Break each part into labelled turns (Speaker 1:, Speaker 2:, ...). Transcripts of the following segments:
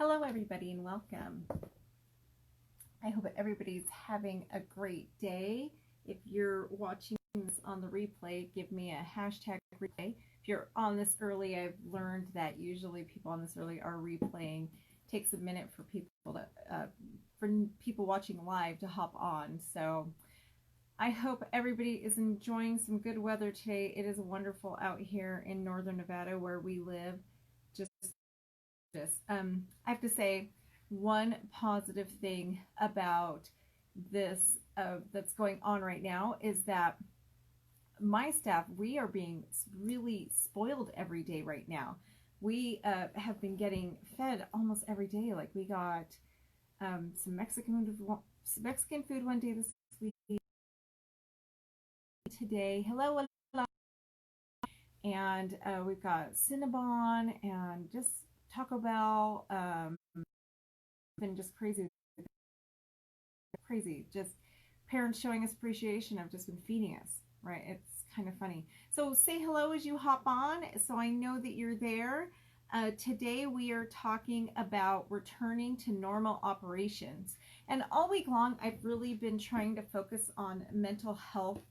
Speaker 1: Hello, everybody, and welcome. I hope everybody's having a great day. If you're watching this on the replay, give me a hashtag replay. If you're on this early, I've learned that usually people on this early are replaying. It takes a minute for people watching live to hop on. So I hope everybody is enjoying some good weather today. It is wonderful out here in northern Nevada where we live. Just I have to say, one positive thing about this that's going on right now is that my staff, we are being really spoiled every day right now. We have been getting fed almost every day. Like we got some Mexican food one day this week. Today, hello, and we've got Cinnabon and just Taco Bell. Been just crazy. Just parents showing us appreciation of just been feeding us, right? It's kind of funny. So say hello as you hop on, so I know that you're there. Today we are talking about returning to normal operations. And all week long, I've really been trying to focus on mental health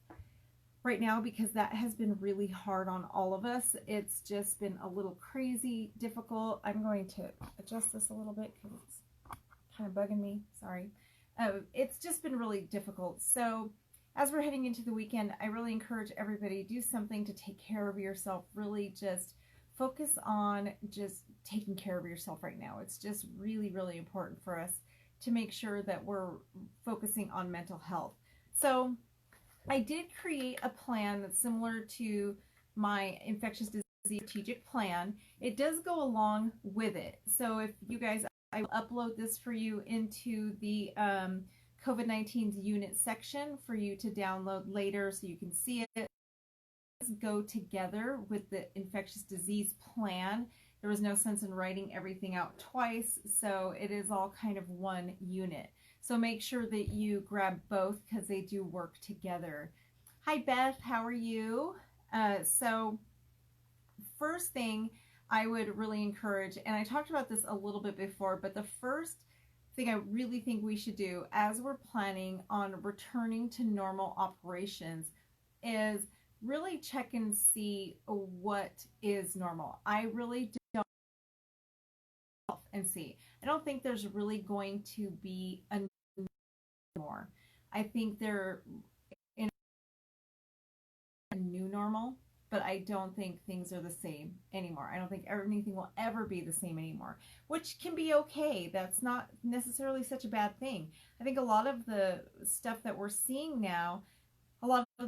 Speaker 1: right now because that has been really hard on all of us. It's just been a little crazy, difficult. I'm going to adjust this a little bit because it's kind of bugging me. Sorry. It's just been really difficult. So as we're heading into the weekend, I really encourage everybody to do something to take care of yourself. Really just focus on just taking care of yourself right now. It's just really, really important for us to make sure that we're focusing on mental health. So I did create a plan that's similar to my infectious disease strategic plan. It does go along with it. So if you guys, I will upload this for you into the COVID-19 unit section for you to download later so you can see it. It does go together with the infectious disease plan. There was no sense in writing everything out twice, so it is all kind of one unit. So make sure that you grab both because they do work together. Hi Beth, how are you? So first thing I would really encourage, and I talked about this a little bit before, but the first thing I really think we should do as we're planning on returning to normal operations is really check and see what is normal. I really don't and see. I don't think there's really going to be a more. I think they're in a new normal, but I don't think things are the same anymore. I don't think anything will ever be the same anymore, which can be okay. That's not necessarily such a bad thing. I think a lot of the stuff that we're seeing now, a lot of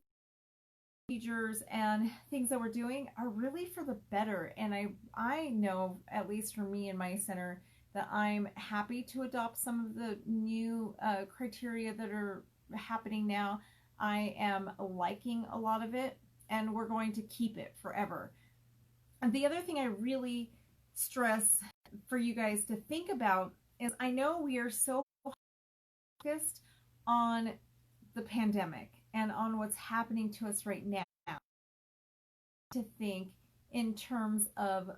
Speaker 1: procedures and things that we're doing are really for the better. And I know, at least for me in my center, that I'm happy to adopt some of the new criteria that are happening now. I am liking a lot of it, and we're going to keep it forever. And the other thing I really stress for you guys to think about is I know we are so focused on the pandemic and on what's happening to us right now, to think in terms of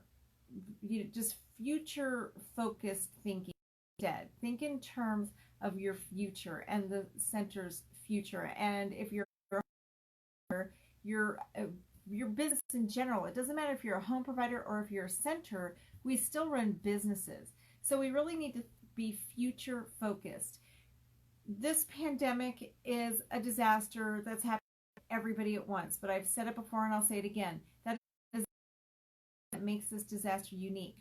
Speaker 1: just future focused thinking instead. Think in terms of your future and the center's future. And if you're your business in general, it doesn't matter if you're a home provider or if you're a center, we still run businesses. So we really need to be future focused. This pandemic is a disaster that's happening to everybody at once, but I've said it before and I'll say it again. That makes this disaster unique.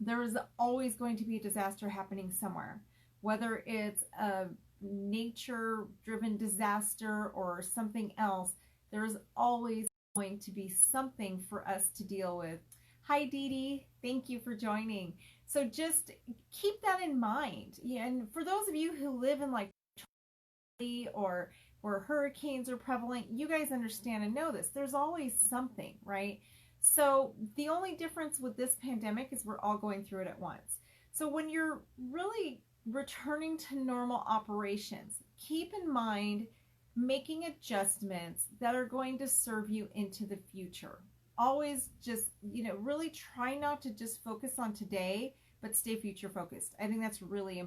Speaker 1: There is always going to be a disaster happening somewhere, whether it's a nature-driven disaster or something else. There is always going to be something for us to deal with. Hi, Dee Dee. Thank you for joining. So just keep that in mind. Yeah, and for those of you who live in like or where hurricanes are prevalent, you guys understand and know this. There's always something, right? So the only difference with this pandemic is we're all going through it at once. So when you're really returning to normal operations, keep in mind making adjustments that are going to serve you into the future. Always just, really try not to just focus on today, but stay future focused. I think that's really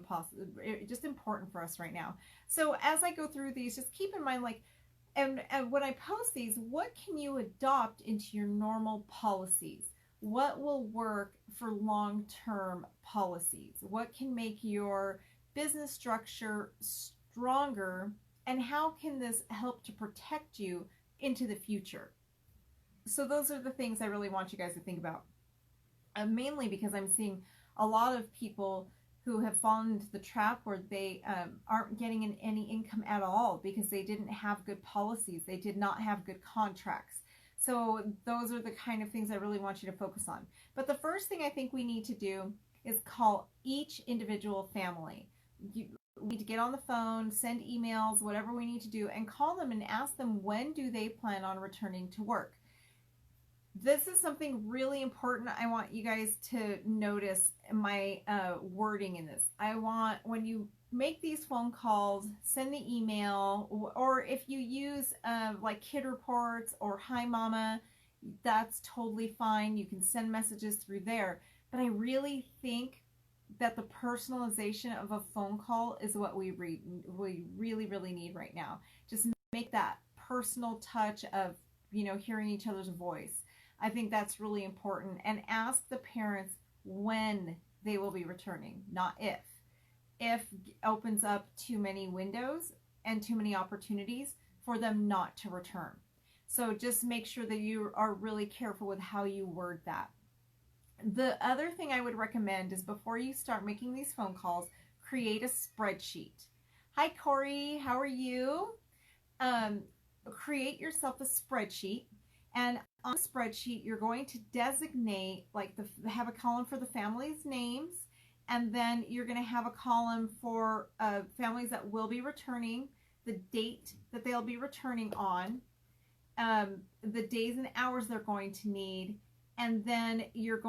Speaker 1: just important for us right now. So as I go through these, just keep in mind, like, and when I post these, what can you adopt into your normal policies? What will work for long-term policies? What can make your business structure stronger? And how can this help to protect you into the future? So those are the things I really want you guys to think about. Mainly because I'm seeing a lot of people who have fallen into the trap where they aren't getting any income at all because they didn't have good policies. They did not have good contracts. So those are the kind of things I really want you to focus on. But the first thing I think we need to do is call each individual family. We need to get on the phone, send emails, whatever we need to do, and call them and ask them, when do they plan on returning to work? This is something really important. I want you guys to notice my wording in this. I want, when you make these phone calls, send the email, or if you use like Kid Reports or Hi Mama, that's totally fine. You can send messages through there. But I really think that the personalization of a phone call is what we really, really need right now. Just make that personal touch of, you know, hearing each other's voice. I think that's really important. And ask the parents when they will be returning, not if. If opens up too many windows and too many opportunities for them not to return. So just make sure that you are really careful with how you word that. The other thing I would recommend is, before you start making these phone calls, create a spreadsheet. Hi, Corey. How are you? Create yourself a spreadsheet. And on the spreadsheet, you're going to designate, like, have a column for the family's names, and then you're going to have a column for families that will be returning, the date that they'll be returning on, the days and hours they're going to need, and then you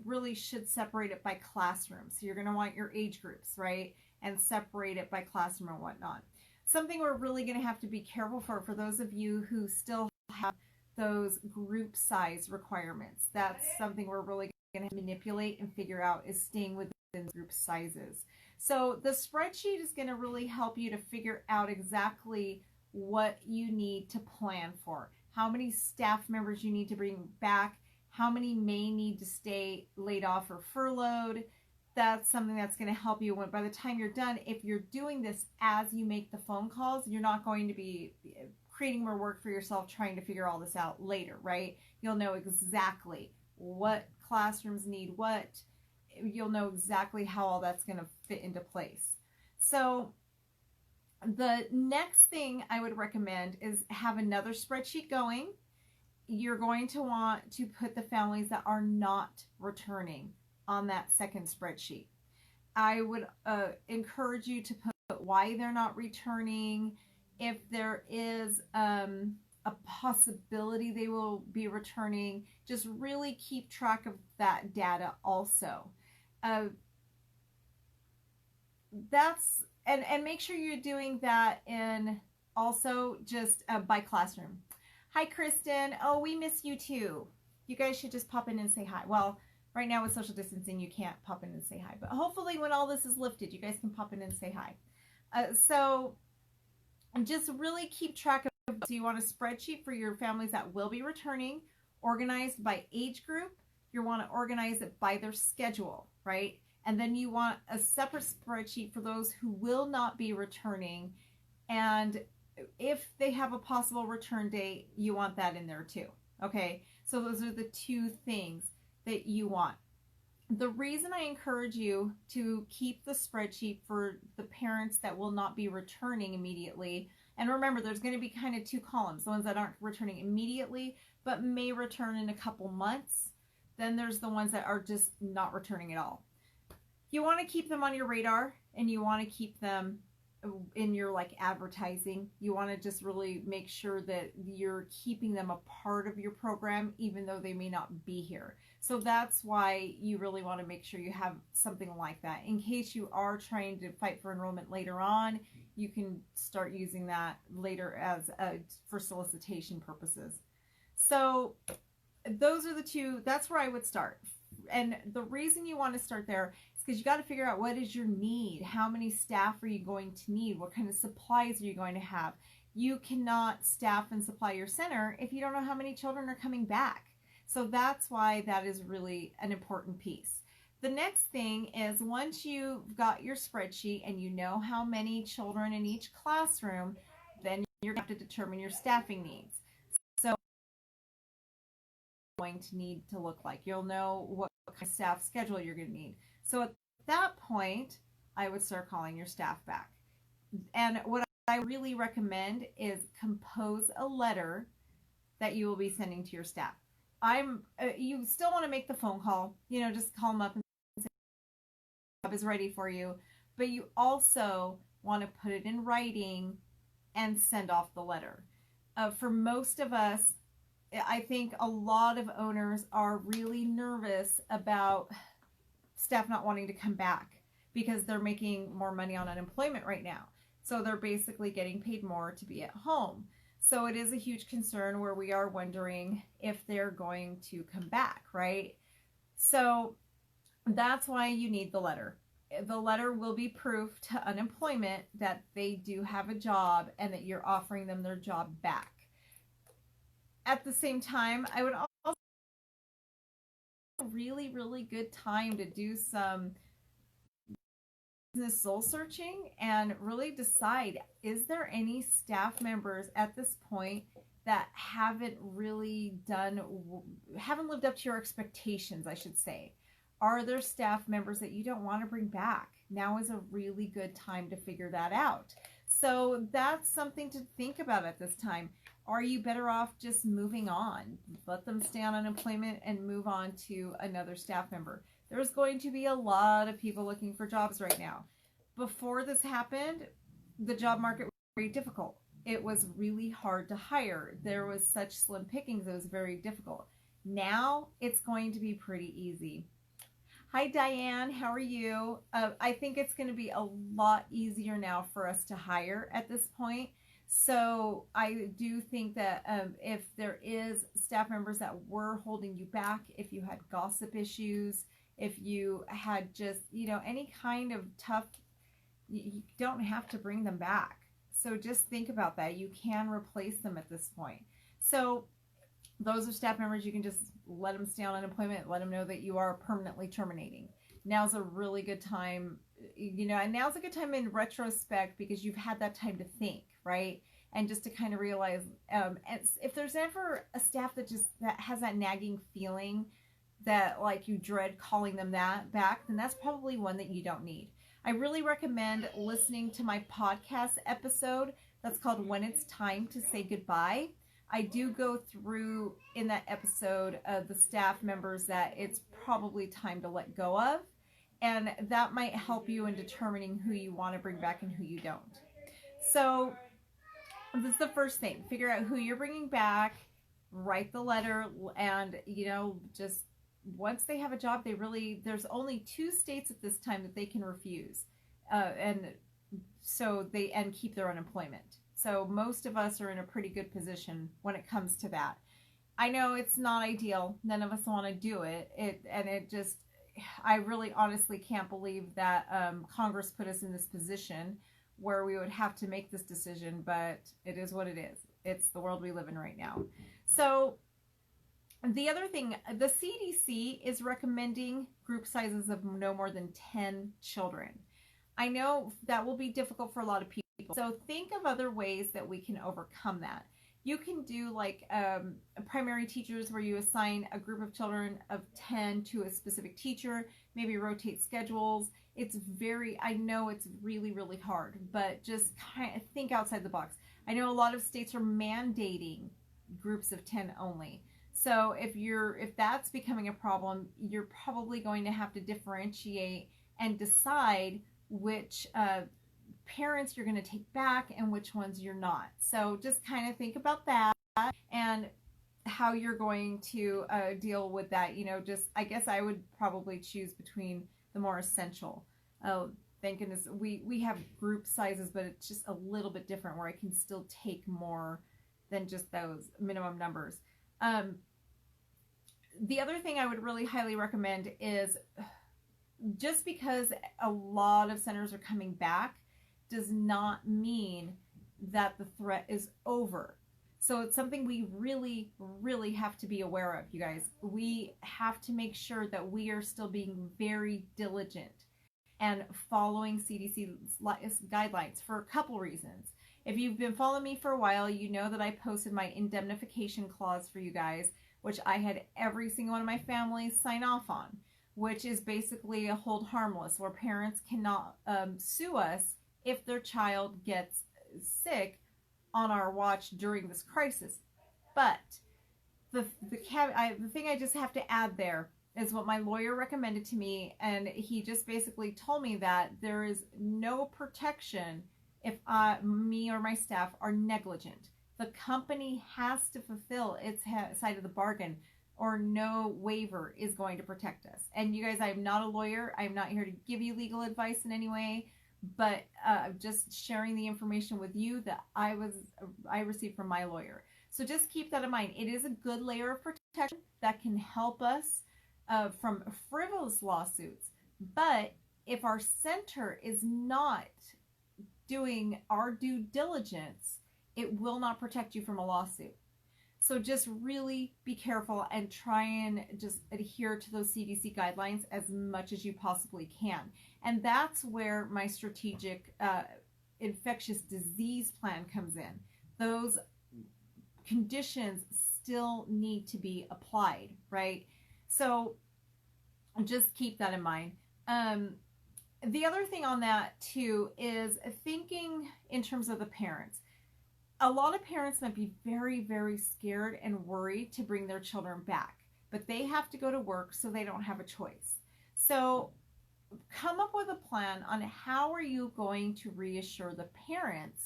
Speaker 1: really should separate it by classroom. So you're going to want your age groups, right? And separate it by classroom and whatnot. Something we're really going to have to be careful for those of you who still have those group size requirements. That's something we're really going to manipulate and figure out, is staying within group sizes. So the spreadsheet is going to really help you to figure out exactly what you need to plan for. How many staff members you need to bring back, how many may need to stay laid off or furloughed. That's something that's going to help you when, by the time you're done, if you're doing this as you make the phone calls, you're not going to be creating more work for yourself trying to figure all this out later, right? You'll know exactly what classrooms need what. You'll know exactly how all that's going to fit into place. So the next thing I would recommend is have another spreadsheet going. You're going to want to put the families that are not returning on that second spreadsheet. I would encourage you to put why they're not returning, if there is a possibility they will be returning. Just really keep track of that data also. And make sure you're doing that in also just by classroom. Hi, Kristen. Oh, we miss you too. You guys should just pop in and say hi. Well, right now with social distancing, you can't pop in and say hi. But hopefully when all this is lifted, you guys can pop in and say hi. So just really keep track of, so you want a spreadsheet for your families that will be returning, organized by age group. You want to organize it by their schedule, right? And then you want a separate spreadsheet for those who will not be returning. And if they have a possible return date, you want that in there too. Okay, so those are the two things that you want. The reason I encourage you to keep the spreadsheet for the parents that will not be returning immediately, and remember, there's going to be kind of two columns, the ones that aren't returning immediately but may return in a couple months. Then there's the ones that are just not returning at all. You want to keep them on your radar, and you want to keep them in your like advertising. You want to just really make sure that you're keeping them a part of your program even though they may not be here. So that's why you really want to make sure you have something like that. In case you are trying to fight for enrollment later on, you can start using that later as for solicitation purposes. So those are the two, that's where I would start. And the reason you want to start there is because you got to figure out what is your need. How many staff are you going to need? What kind of supplies are you going to have? You cannot staff and supply your center if you don't know how many children are coming back. So that's why that is really an important piece. The next thing is, once you've got your spreadsheet and you know how many children in each classroom, then you're going to have to determine your staffing needs. So going to need to look like. You'll know what kind of staff schedule you're going to need. So at that point, I would start calling your staff back. And what I really recommend is compose a letter that you will be sending to your staff. You still want to make the phone call, just call them up and say, job is ready for you, but you also want to put it in writing and send off the letter. For most of us, I think a lot of owners are really nervous about staff not wanting to come back because they're making more money on unemployment right now. So they're basically getting paid more to be at home. So it is a huge concern where we are wondering if they're going to come back, right? So that's why you need the letter. The letter will be proof to unemployment that they do have a job and that you're offering them their job back. At the same time, I would also really, really good time to do some business soul searching and really decide, is there any staff members at this point that haven't lived up to your expectations, I should say. Are there staff members that you don't want to bring back? Now is a really good time to figure that out. So that's something to think about at this time. Are you better off just moving on? Let them stay on unemployment and move on to another staff member. There's going to be a lot of people looking for jobs right now. Before this happened, the job market was very difficult. It was really hard to hire. There was such slim pickings, it was very difficult. Now it's going to be pretty easy. Hi Diane, how are you? I think it's going to be a lot easier now for us to hire at this point. So I do think that if there is staff members that were holding you back, if you had gossip issues, if you had just, any kind of tough, you don't have to bring them back. So just think about that. You can replace them at this point. So those are staff members, you can just let them stay on unemployment, let them know that you are permanently terminating. Now's a really good time, and now's a good time in retrospect because you've had that time to think, right? And just to kind of realize, if there's ever a staff that has that nagging feeling that like you dread calling them back, then that's probably one that you don't need. I really recommend listening to my podcast episode that's called When It's Time to Say Goodbye. I do go through in that episode the staff members that it's probably time to let go of, and that might help you in determining who you want to bring back and who you don't. So this is the first thing. Figure out who you're bringing back, write the letter, and just once they have a job, there's only 2 states at this time that they can refuse, and keep their unemployment. So most of us are in a pretty good position when it comes to that. I know it's not ideal. None of us want to do it. I really honestly can't believe that Congress put us in this position where we would have to make this decision, but it is what it is. It's the world we live in right now. So the other thing, the CDC is recommending group sizes of no more than 10 children. I know that will be difficult for a lot of people. So think of other ways that we can overcome that. You can do like primary teachers where you assign a group of children of 10 to a specific teacher, maybe rotate schedules. I know it's really, really hard, but just kind of think outside the box. I know a lot of states are mandating groups of 10 only. So if that's becoming a problem, you're probably going to have to differentiate and decide which parents you're going to take back and which ones you're not. So just kind of think about that and how you're going to deal with that. I guess I would probably choose between the more essential. Oh, thank goodness we have group sizes, but it's just a little bit different where I can still take more than just those minimum numbers. the other thing I would really highly recommend is, just because a lot of centers are coming back does not mean that the threat is over. So it's something we really, really have to be aware of, you guys. We have to make sure that we are still being very diligent and following CDC guidelines for a couple reasons. If you've been following me for a while, you know that I posted my indemnification clause for you guys, which I had every single one of my families sign off on, which is basically a hold harmless, where parents cannot sue us if their child gets sick on our watch during this crisis. But the thing I just have to add there is what my lawyer recommended to me, and he just basically told me that there is no protection if me or my staff are negligent. The company has to fulfill its side of the bargain, or no waiver is going to protect us. And you guys, I'm not a lawyer. I'm not here to give you legal advice in any way, but just sharing the information with you that I received from my lawyer. So just keep that in mind. It is a good layer of protection that can help us from frivolous lawsuits. But if our center is not doing our due diligence, it will not protect you from a lawsuit. So just really be careful and try and just adhere to those CDC guidelines as much as you possibly can. And that's where my strategic infectious disease plan comes in. Those conditions still need to be applied, right? So just keep that in mind. The other thing on that too is thinking in terms of the parents. A lot of parents might be very, very scared and worried to bring their children back, but they have to go to work, so they don't have a choice. So come up with a plan on how are you going to reassure the parents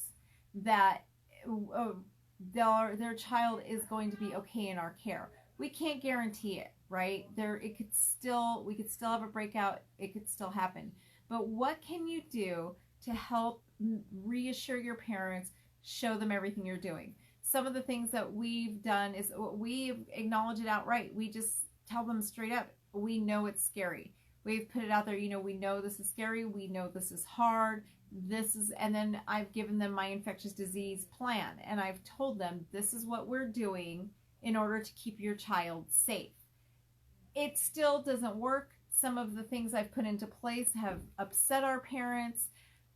Speaker 1: that their child is going to be okay in our care. We can't guarantee it, right? We could still have a breakout. It could still happen. But what can you do to help reassure your parents? Show them everything you're doing. Some of the things that we've done is we acknowledge it outright. We just tell them straight up, we know it's scary. We've put it out there, we know this is scary. We know this is hard. And then I've given them my infectious disease plan, and I've told them this is what we're doing in order to keep your child safe. It still doesn't work. Some of the things I've put into place have upset our parents.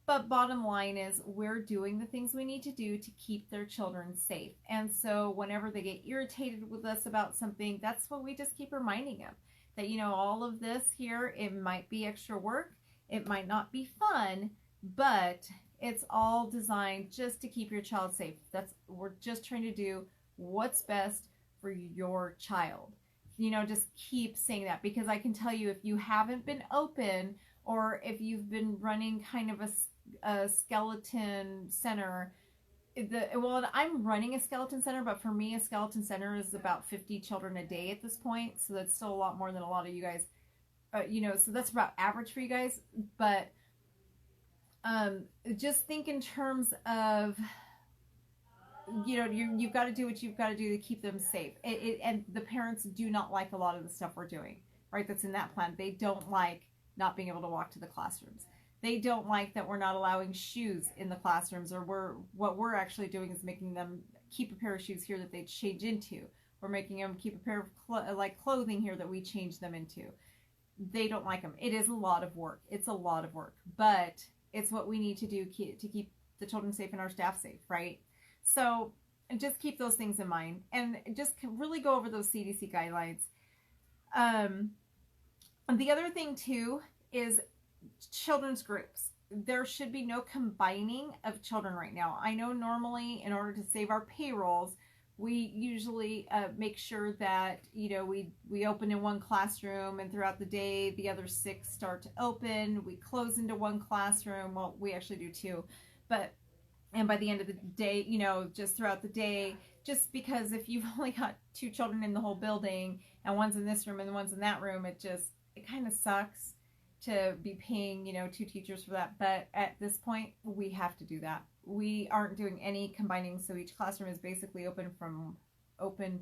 Speaker 1: But bottom line is we're doing the things we need to do to keep their children safe. And so whenever they get irritated with us about something, that's what we just keep reminding them. That, all of this here, it might be extra work. It might not be fun, but it's all designed just to keep your child safe. We're just trying to do what's best for your child. Just keep saying that, because I can tell you, if you haven't been open, or if you've been running kind of a skeleton center, I'm running a skeleton center, but for me, a skeleton center is about 50 children a day at this point. So that's still a lot more than a lot of you guys, so that's about average for you guys. But just think in terms of, you've got to do what you've got to do to keep them safe. And the parents do not like a lot of the stuff we're doing, right? That's in that plan. They don't like not being able to walk to the classrooms. They don't like that we're not allowing shoes in the classrooms, or what we're actually doing is making them keep a pair of shoes here that they change into. We're making them keep a pair of clothing here that we change them into. They don't like them. It is a lot of work. It's a lot of work, but it's what we need to do to keep the children safe and our staff safe, right? So just keep those things in mind, and just really go over those CDC guidelines. The other thing too is children's groups. There should be no combining of children right now. I know normally, in order to save our payrolls, we usually make sure that we open in one classroom, and throughout the day the other 6 start to open. We close into one classroom. Well, we actually do 2, and by the end of the day, just throughout the day, just because if you've only got 2 children in the whole building, and one's in this room and one's in that room, it kind of sucks to be paying 2 teachers for that. But at this point, we have to do that. We aren't doing any combining, so each classroom is basically open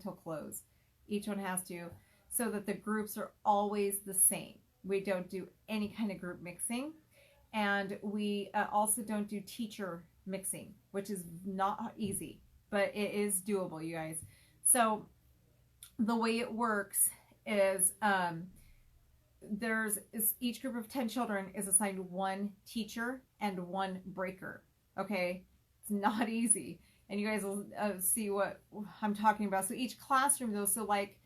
Speaker 1: till close. Each one has to. so that the groups are always the same. We don't do any kind of group mixing. And we also don't do teacher mixing, which is not easy, but it is doable, you guys. So the way it works is each group of 10 children is assigned one teacher and one breaker. Okay, it's not easy, and you guys will see what I'm talking about. So each classroom, though, so like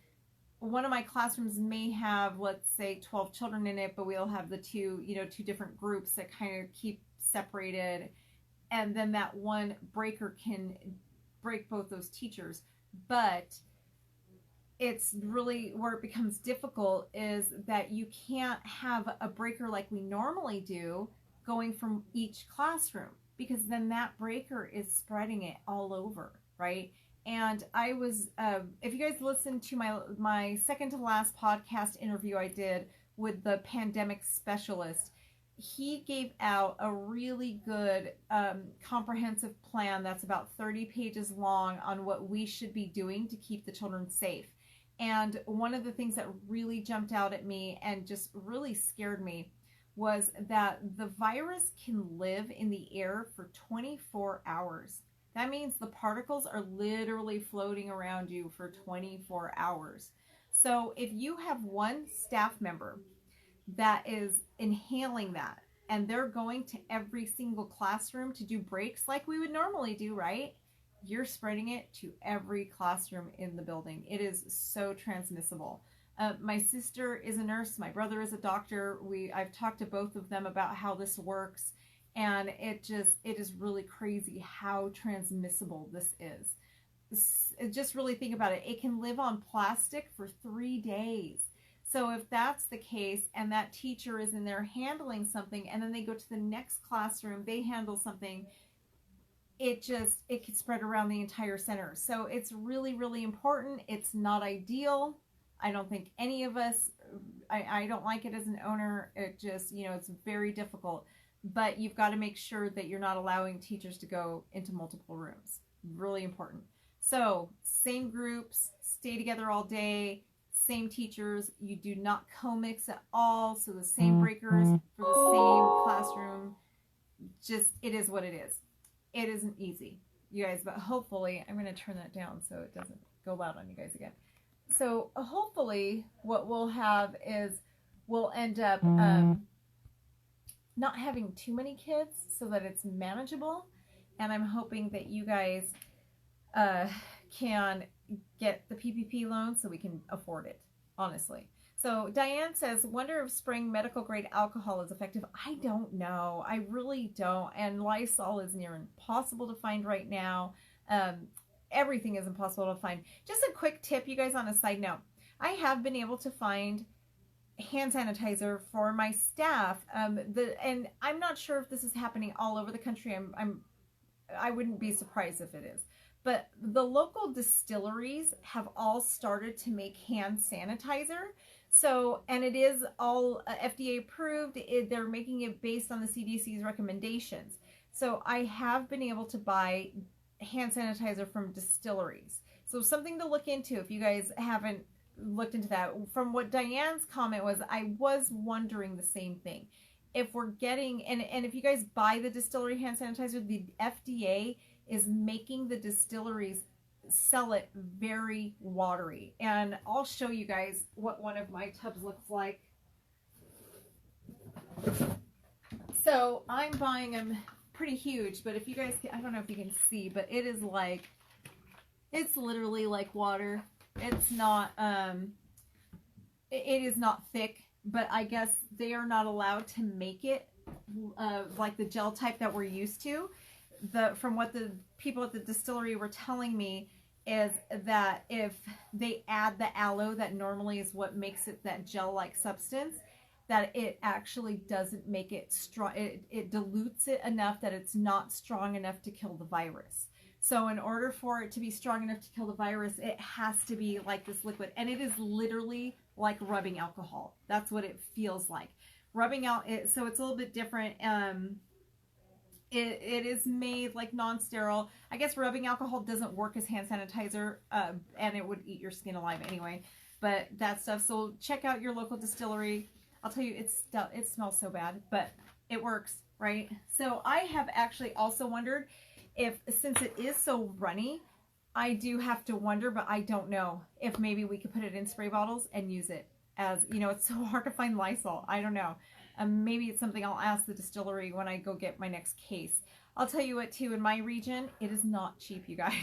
Speaker 1: one of my classrooms may have, let's say, 12 children in it, but we'll have the two different groups that kind of keep separated, and then that one breaker can break both those teachers. But it's really where it becomes difficult is that you can't have a breaker like we normally do going from each classroom, because then that breaker is spreading it all over, right? And I was, if you guys listened to my second to last podcast interview I did with the pandemic specialist, he gave out a really good comprehensive plan that's about 30 pages long on what we should be doing to keep the children safe. And one of the things that really jumped out at me and just really scared me was that the virus can live in the air for 24 hours. That means the particles are literally floating around you for 24 hours. So if you have one staff member that is inhaling that, and they're going to every single classroom to do breaks like we would normally do, right? You're spreading it to every classroom in the building. It is so transmissible. My sister is a nurse. My brother is a doctor. I've talked to both of them about how this works, and it is really crazy how transmissible this is. Just really think about it. It can live on plastic for 3 days. So if that's the case, and that teacher is in there handling something, and then they go to the next classroom, they handle something, it can spread around the entire center. So it's really, really important. It's not ideal. I don't think any of us, I don't like it as an owner. It just, it's very difficult. But you've got to make sure that you're not allowing teachers to go into multiple rooms. Really important. So same groups, stay together all day, same teachers. You do not co-mix at all. So the same breakers for the same classroom. Just, it is what it is. It isn't easy, you guys, but hopefully, I'm going to turn that down so it doesn't go loud on you guys again. So hopefully what we'll have is we'll end up not having too many kids so that it's manageable. And I'm hoping that you guys can get the PPP loan so we can afford it, honestly. So Diane says, wonder if spraying medical grade alcohol is effective. I don't know. I really don't. And Lysol is near impossible to find right now. Everything is impossible to find. Just a quick tip, you guys, on a side note. I have been able to find hand sanitizer for my staff. And I'm not sure if this is happening all over the country. I wouldn't be surprised if it is. But the local distilleries have all started to make hand sanitizer. So, and it is all FDA approved. They're making it based on the CDC's recommendations. So I have been able to buy hand sanitizer from distilleries. So something to look into if you guys haven't looked into that. From what Diane's comment was, I was wondering the same thing. If we're getting, and if you guys buy the distillery hand sanitizer, the FDA is making the distilleries sell it very watery. And I'll show you guys what one of my tubs looks like. So I'm buying them pretty huge, but if you guys can, I don't know if you can see, but it is like, it's literally like water. It's not, it is not thick, but I guess they are not allowed to make it like the gel type that we're used to. From what the people at the distillery were telling me is that if they add the aloe, that normally is what makes it that gel-like substance, that it actually doesn't make it strong. It dilutes it enough that it's not strong enough to kill the virus. So in order for it to be strong enough to kill the virus, it has to be like this liquid. And it is literally like rubbing alcohol. That's what it feels like. Rubbing out, so it's a little bit different. It is made like non-sterile. I guess rubbing alcohol doesn't work as hand sanitizer, and it would eat your skin alive anyway. but that stuff. So check out your local distillery. I'll tell you, it smells so bad, but it works, right? So I have actually also wondered if, since it is so runny, I do have to wonder, but I don't know, if maybe we could put it in spray bottles and use it as, you know, it's so hard to find Lysol. I don't know. Maybe it's something I'll ask the distillery when I go get my next case. I'll tell you what, too, in my region, it is not cheap, you guys.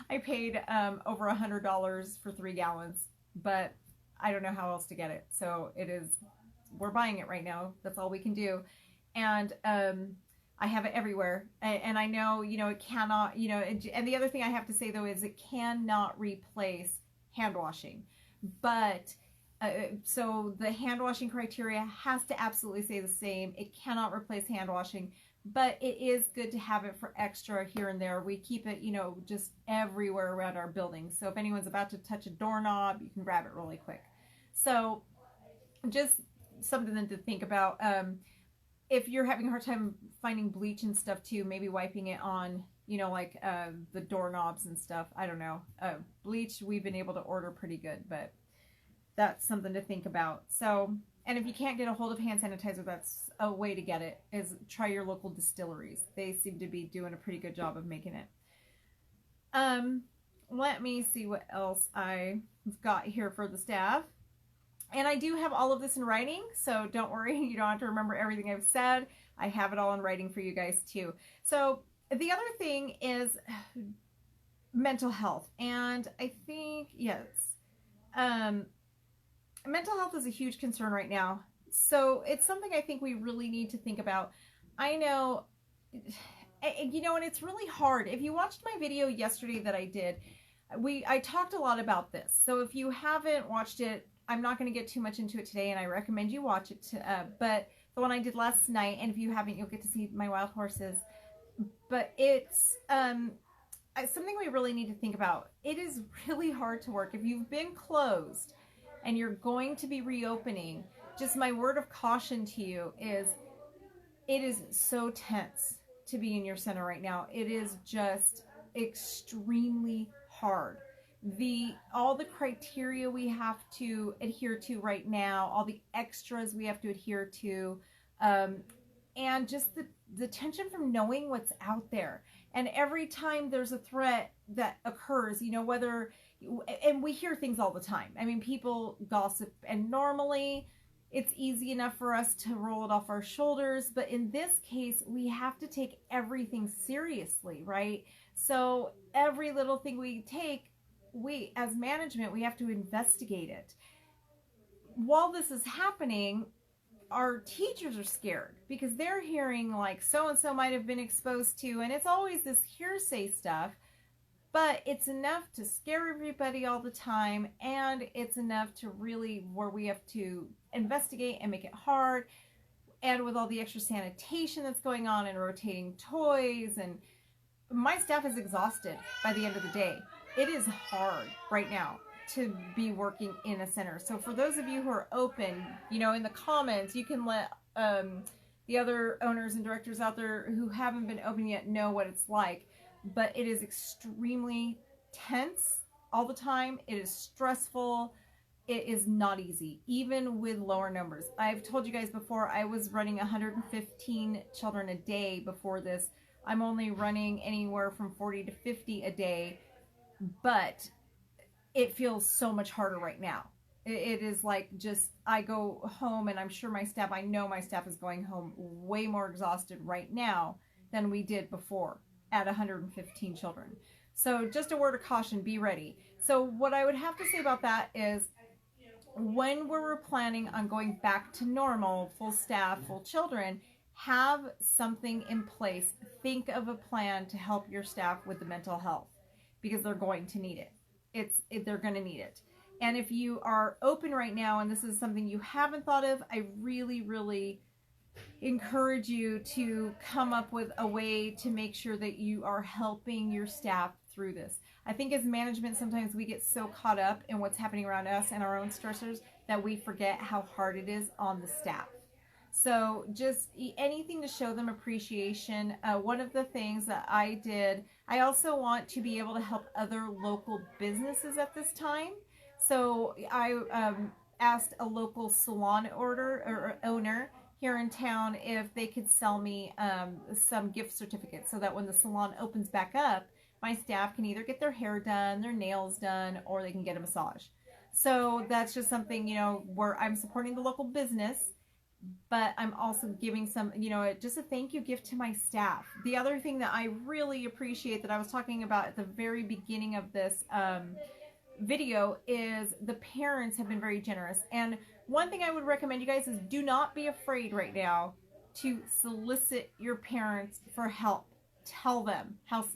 Speaker 1: I paid over $100 for 3 gallons, but I don't know how else to get it. So we're buying it right now. That's all we can do. And I have it everywhere. And I know, you know, it cannot, you know, and the other thing I have to say, though, is it cannot replace hand washing. But so the hand washing criteria has to absolutely stay the same. It cannot replace hand washing, but it is good to have it for extra here and there. We keep it, you know, just everywhere around our building. So if anyone's about to touch a doorknob, you can grab it really quick. So just something to think about. If you're having a hard time finding bleach and stuff too, maybe wiping it on, you know, like the doorknobs and stuff. I don't know. Bleach, we've been able to order pretty good, but that's something to think about. So, and if you can't get a hold of hand sanitizer, that's a way to get it, is try your local distilleries. They seem to be doing a pretty good job of making it. Let me see what else I've got here for the staff. And I do have all of this in writing, so don't worry, you don't have to remember everything I've said. I have it all in writing for you guys too. So the other thing is mental health. And I think, yes, mental health is a huge concern right now. So it's something I think we really need to think about. I know, you know, and it's really hard. If you watched my video yesterday that I did, I talked a lot about this. So if you haven't watched it, I'm not going to get too much into it today, and I recommend you watch it. But the one I did last night, and if you haven't, you'll get to see my wild horses. But it's something we really need to think about. It is really hard to work. If you've been closed and you're going to be reopening, just my word of caution to you is it is so tense to be in your center right now. It is just extremely hard. All the criteria we have to adhere to right now, all the extras we have to adhere to, and just the tension from knowing what's out there. And every time there's a threat that occurs, you know, and we hear things all the time. I mean, people gossip, and normally it's easy enough for us to roll it off our shoulders. But in this case, we have to take everything seriously, right? So every little thing we take, as management, we have to investigate it. While this is happening, our teachers are scared because they're hearing like so-and-so might have been exposed to, and it's always this hearsay stuff, but it's enough to scare everybody all the time, and it's enough to really, where we have to investigate and make it hard. And with all the extra sanitation that's going on and rotating toys, and my staff is exhausted by the end of the day. It is hard right now to be working in a center. So for those of you who are open, you know, in the comments, you can let the other owners and directors out there who haven't been open yet know what it's like. But it is extremely tense all the time. It is stressful. It is not easy, even with lower numbers. I've told you guys before, I was running 115 children a day before this. I'm only running anywhere from 40 to 50 a day. But it feels so much harder right now. It is like, just, I go home and I'm sure I know my staff is going home way more exhausted right now than we did before at 115 children. So just a word of caution, be ready. So what I would have to say about that is, when we're planning on going back to normal, full staff, full children, have something in place. Think of a plan to help your staff with the mental health, because they're going to need it. They're going to need it. And if you are open right now and this is something you haven't thought of, I really, really encourage you to come up with a way to make sure that you are helping your staff through this. I think as management, sometimes we get so caught up in what's happening around us and our own stressors that we forget how hard it is on the staff. So just anything to show them appreciation. One of the things that I did, I also want to be able to help other local businesses at this time. So I asked a local salon owner here in town if they could sell me some gift certificates so that when the salon opens back up, my staff can either get their hair done, their nails done, or they can get a massage. So that's just something, where I'm supporting the local business, but I'm also giving some, just a thank you gift to my staff. The other thing that I really appreciate that I was talking about at the very beginning of this video is the parents have been very generous. And one thing I would recommend you guys is do not be afraid right now to solicit your parents for help. Tell them how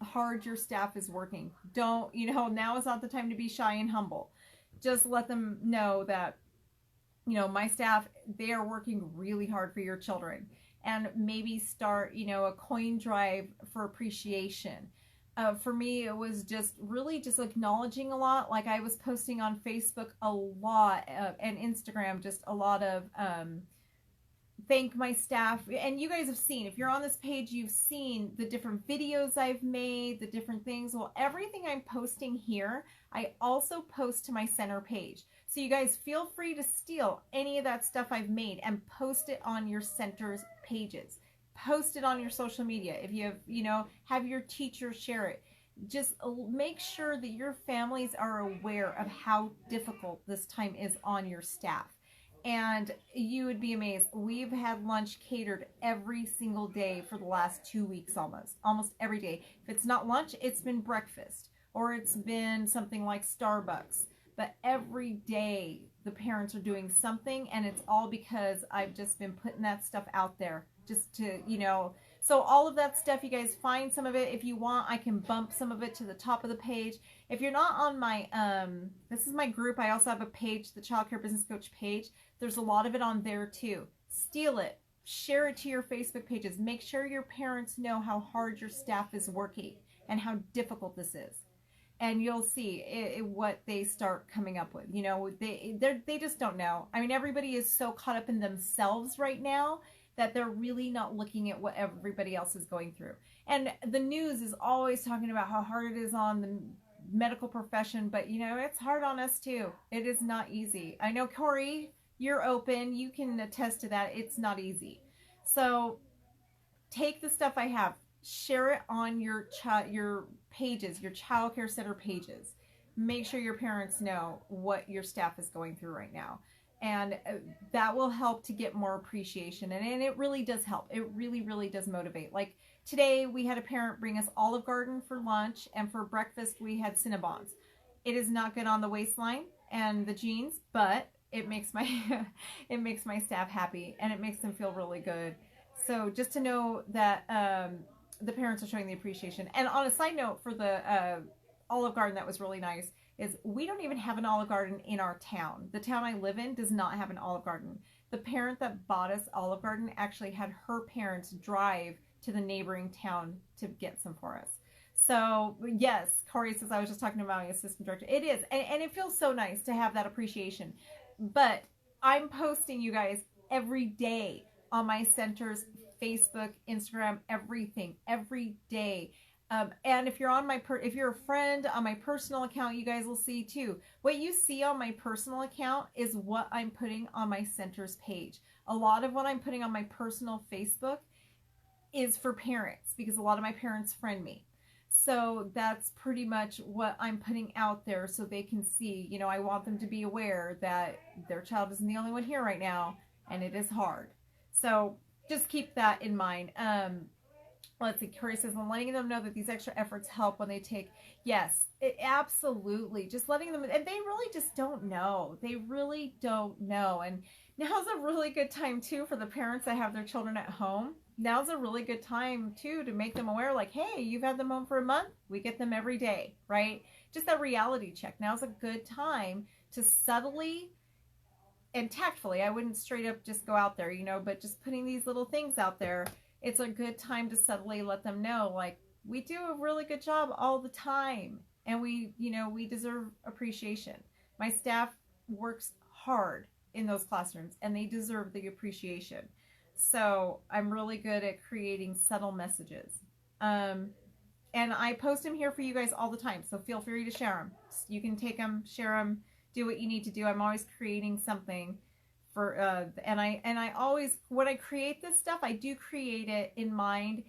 Speaker 1: hard your staff is working. Don't, now is not the time to be shy and humble. Just let them know that, my staff, they are working really hard for your children. And maybe start, a coin drive for appreciation. For me, it was just really just acknowledging a lot. Like I was posting on Facebook a lot and Instagram, just a lot of thank my staff. And you guys have seen, if you're on this page, you've seen the different videos I've made, the different things. Well, everything I'm posting here, I also post to my center page. So you guys feel free to steal any of that stuff I've made and post it on your center's pages. Post it on your social media. If you have, have your teacher share it. Just make sure that your families are aware of how difficult this time is on your staff. And you would be amazed. We've had lunch catered every single day for the last 2 weeks almost every day. If it's not lunch, it's been breakfast or it's been something like Starbucks. But every day the parents are doing something, and it's all because I've just been putting that stuff out there just to, so all of that stuff, you guys find some of it. If you want, I can bump some of it to the top of the page. If you're not on my, this is my group. I also have a page, the Childcare Business Coach page. There's a lot of it on there too. Steal it, share it to your Facebook pages. Make sure your parents know how hard your staff is working and how difficult this is. And you'll see what they start coming up with. They just don't know. I mean, everybody is so caught up in themselves right now that they're really not looking at what everybody else is going through. And the news is always talking about how hard it is on the medical profession, but it's hard on us too. It is not easy. I know, Corey, you're open. You can attest to that. It's not easy. So take the stuff I have, share it on your pages, your child care center pages. Make sure your parents know what your staff is going through right now. And that will help to get more appreciation. And it really does help. It really, really does motivate. Like today, we had a parent bring us Olive Garden for lunch, and for breakfast, we had Cinnabons. It is not good on the waistline and the jeans, but it makes my it makes my staff happy, and it makes them feel really good. So just to know that the parents are showing the appreciation. And on a side note, for the Olive Garden, that was really nice, is we don't even have an Olive Garden in our town. The town I live in does not have an Olive Garden. The parent that bought us Olive Garden actually had her parents drive to the neighboring town to get some for us. So yes, Corey says, I was just talking to my assistant director. It is, and it feels so nice to have that appreciation. But I'm posting, you guys, every day on my center's Facebook, Instagram, everything, every day. And if you're on if you're a friend on my personal account, you guys will see too. What you see on my personal account is what I'm putting on my center's page. A lot of what I'm putting on my personal Facebook is for parents, because a lot of my parents friend me. So that's pretty much what I'm putting out there so they can see. I want them to be aware that their child isn't the only one here right now, and it is hard. So just keep that in mind. Let's see, Corey says, I'm letting them know that these extra efforts help when they take. Yes, absolutely. Just letting them, and they really just don't know. They really don't know. And now's a really good time too for the parents that have their children at home. Now's a really good time too to make them aware, like, hey, you've had them home for a month. We get them every day, right? Just that reality check. Now's a good time to subtly and tactfully, I wouldn't straight up just go out there, but just putting these little things out there. It's a good time to subtly let them know, like, we do a really good job all the time, and we deserve appreciation. My staff works hard in those classrooms, and they deserve the appreciation. So I'm really good at creating subtle messages. And I post them here for you guys all the time, so feel free to share them. You can take them, share them, do what you need to do. I'm always creating something for, and I always, when I create this stuff, I do create it in mind.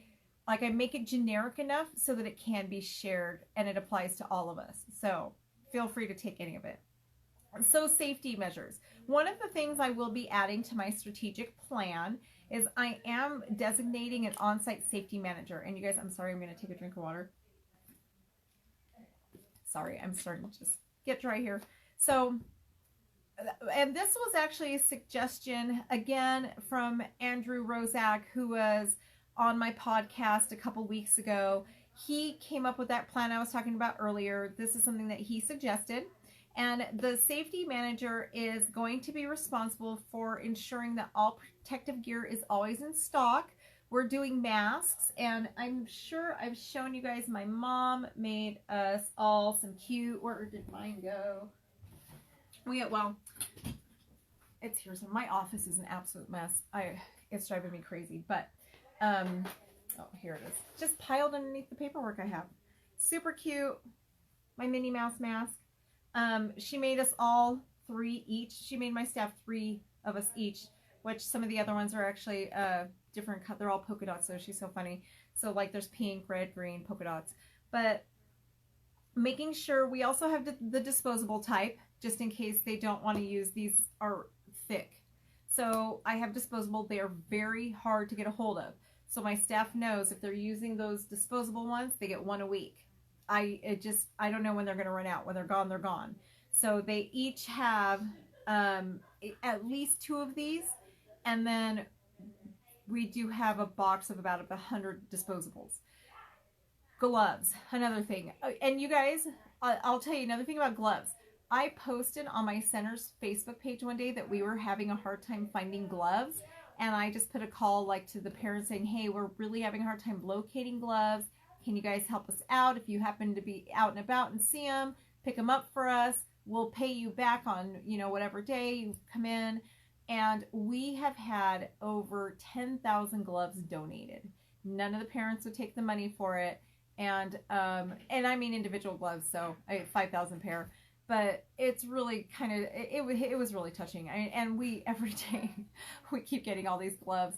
Speaker 1: Like, I make it generic enough so that it can be shared and it applies to all of us. So feel free to take any of it. So safety measures. One of the things I will be adding to my strategic plan is I am designating an on-site safety manager. And you guys, I'm sorry, I'm going to take a drink of water. Sorry, I'm starting to just get dry here. So, and this was actually a suggestion, again, from Andrew Rozak, who was on my podcast a couple weeks ago. He came up with that plan I was talking about earlier. This is something that he suggested. And the safety manager is going to be responsible for ensuring that all protective gear is always in stock. We're doing masks, and I'm sure I've shown you guys, my mom made us all some cute, where did mine go? Well, it's here. So my office is an absolute mess. It's driving me crazy, but, oh, here it is. Just piled underneath the paperwork I have. Super cute. My Minnie Mouse mask. She made us all 3 each. She made my staff 3 of us each, which some of the other ones are actually different cut. They're all polka dots, so she's so funny. So like there's pink, red, green, polka dots. But making sure we also have the disposable type, just in case they don't want to use these, are thick. So I have disposable. They are very hard to get a hold of. So my staff knows if they're using those disposable ones, they get 1 a week. I don't know when they're going to run out. When they're gone, they're gone. So they each have at least 2 of these. And then we do have a box of about 100 disposables. Gloves, another thing. And you guys, I'll tell you another thing about gloves. I posted on my center's Facebook page one day that we were having a hard time finding gloves. And I just put a call like to the parents saying, hey, we're really having a hard time locating gloves. Can you guys help us out? If you happen to be out and about and see them, pick them up for us. We'll pay you back on, whatever day you come in. And we have had over 10,000 gloves donated. None of the parents would take the money for it. And I mean individual gloves, so I have 5,000 pair. But it's really kind of, it was really touching. And we, every day, we keep getting all these gloves.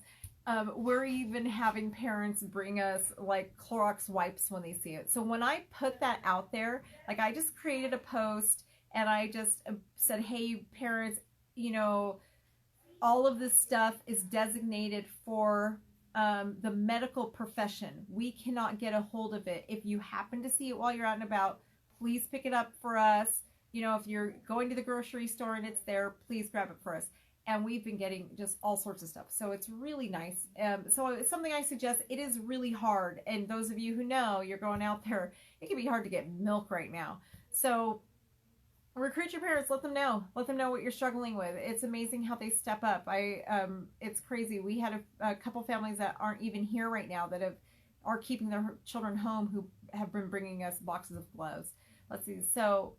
Speaker 1: We're even having parents bring us like Clorox wipes when they see it. So when I put that out there, like I just created a post and I just said, hey parents, all of this stuff is designated for the medical profession. We cannot get a hold of it. If you happen to see it while you're out and about, please pick it up for us. If you're going to the grocery store and it's there, please grab it for us. And we've been getting just all sorts of stuff. So it's really nice. So it's something I suggest. It is really hard. And those of you who know, you're going out there, it can be hard to get milk right now. So recruit your parents. Let them know. Let them know what you're struggling with. It's amazing how they step up. It's crazy. We had a couple families that aren't even here right now that are keeping their children home who have been bringing us boxes of gloves. Let's see. So,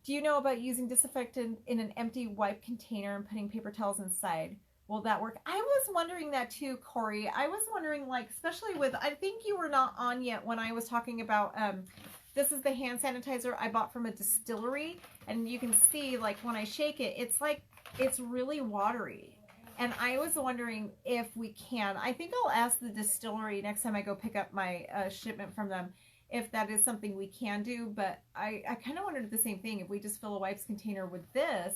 Speaker 1: do you know about using disinfectant in an empty wipe container and putting paper towels inside? Will that work? I was wondering that too, Corey. I was wondering, like, especially with, I think you were not on yet when I was talking about, this is the hand sanitizer I bought from a distillery. And you can see, like, when I shake it, it's like, it's really watery. And I was wondering if we can. I think I'll ask the distillery next time I go pick up my shipment from them if that is something we can do. But I kind of wondered the same thing, if we just fill a wipes container with this,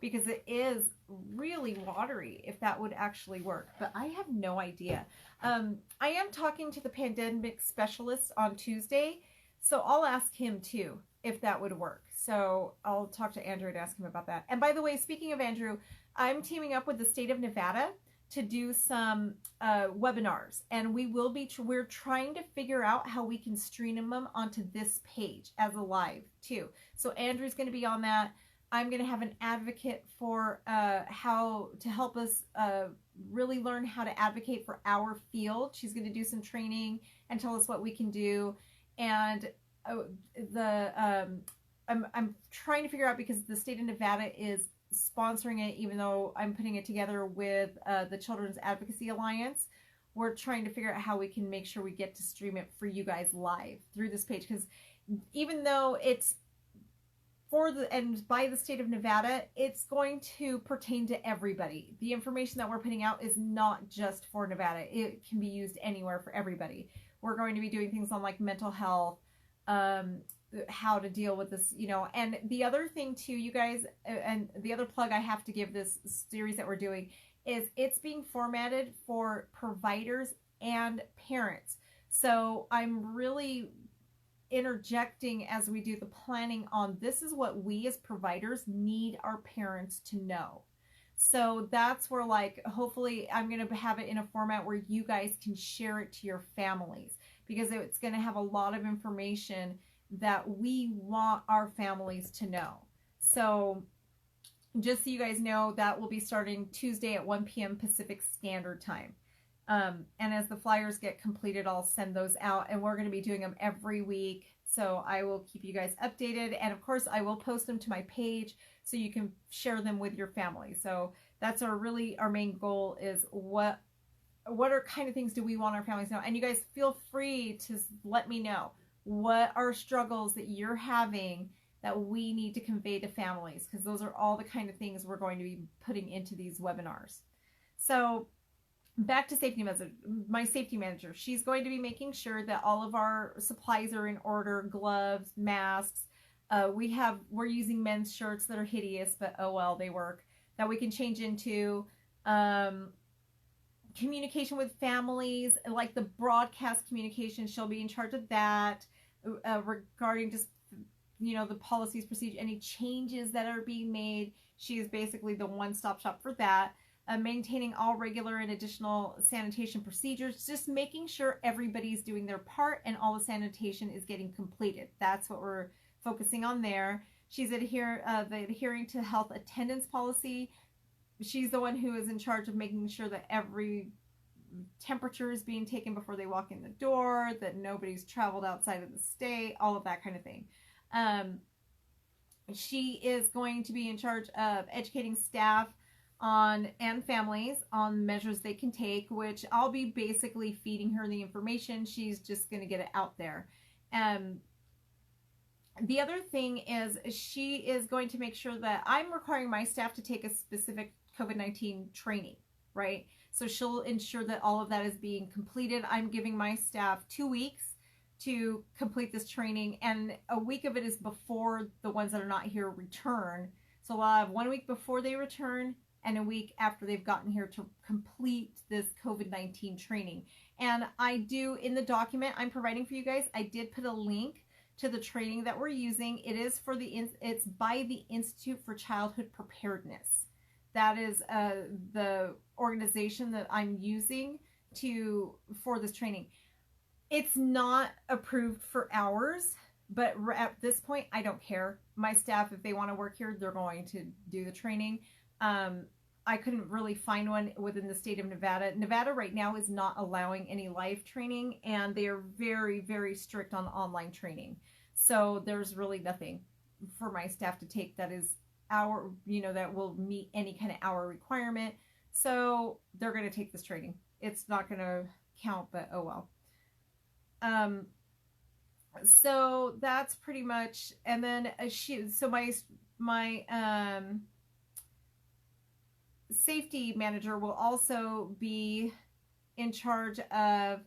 Speaker 1: because it is really watery, if that would actually work. But I have no idea. I am talking to the pandemic specialist on Tuesday, so I'll ask him too if that would work. So I'll talk to Andrew and ask him about that. And by the way, speaking of Andrew, I'm teaming up with the state of Nevada to do some webinars, and we're trying to figure out how we can stream them onto this page as a live too. So Andrew's going to be on that. I'm going to have an advocate for how to help us really learn how to advocate for our field. She's going to do some training and tell us what we can do. And I'm trying to figure out, because the state of Nevada is sponsoring it, even though I'm putting it together with the Children's Advocacy Alliance. We're trying to figure out how we can make sure we get to stream it for you guys live through this page, because even though it's and by the state of Nevada, it's going to pertain to everybody. The information that we're putting out is not just for Nevada. It can be used anywhere for everybody. We're going to be doing things on like mental health, how to deal with this, and the other thing too, you guys, and the other plug I have to give this series that we're doing is it's being formatted for providers and parents. So I'm really interjecting as we do the planning on this is what we as providers need our parents to know. So that's where, like, hopefully I'm going to have it in a format where you guys can share it to your families, because it's going to have a lot of information that we want our families to know. So just so you guys know, that will be starting Tuesday at 1 p.m. Pacific Standard Time. And as the flyers get completed, I'll send those out, and we're going to be doing them every week. So I will keep you guys updated. And of course, I will post them to my page so you can share them with your family. So that's our main goal, is what are kind of things do we want our families to know? And you guys feel free to let me know what are struggles that you're having that we need to convey to families, because those are all the kind of things we're going to be putting into these webinars. So back to safety manager. My safety manager, she's going to be making sure that all of our supplies are in order, gloves, masks. We're using men's shirts that are hideous, but oh well, they work, that we can change into. Communication with families, like the broadcast communication, she'll be in charge of that, regarding just, the policies, procedure, any changes that are being made. She is basically the one-stop shop for that. Maintaining all regular and additional sanitation procedures, just making sure everybody's doing their part and all the sanitation is getting completed. That's what we're focusing on there. She's adhering to health attendance policy. She's the one who is in charge of making sure that every temperature is being taken before they walk in the door, that nobody's traveled outside of the state, all of that kind of thing. She is going to be in charge of educating staff and families on measures they can take, which I'll be basically feeding her the information. She's just going to get it out there. The other thing is she is going to make sure that I'm requiring my staff to take a specific COVID-19 training, right? So she'll ensure that all of that is being completed. I'm giving my staff 2 weeks to complete this training, and a week of it is before the ones that are not here return. So I'll have 1 week before they return and a week after they've gotten here to complete this COVID-19 training. And I do, in the document I'm providing for you guys, I did put a link to the training that we're using. It is it's by the Institute for Childhood Preparedness. That is the organization that I'm using for this training. It's not approved for hours, but at this point, I don't care. My staff, if they want to work here, they're going to do the training. I couldn't really find one within the state of Nevada. Nevada right now is not allowing any live training, and they are very, very strict on online training. So there's really nothing for my staff to take that is that will meet any kind of hour requirement. So they're going to take this training. It's not going to count, but oh well. So that's pretty much, and then my safety manager will also be in charge of,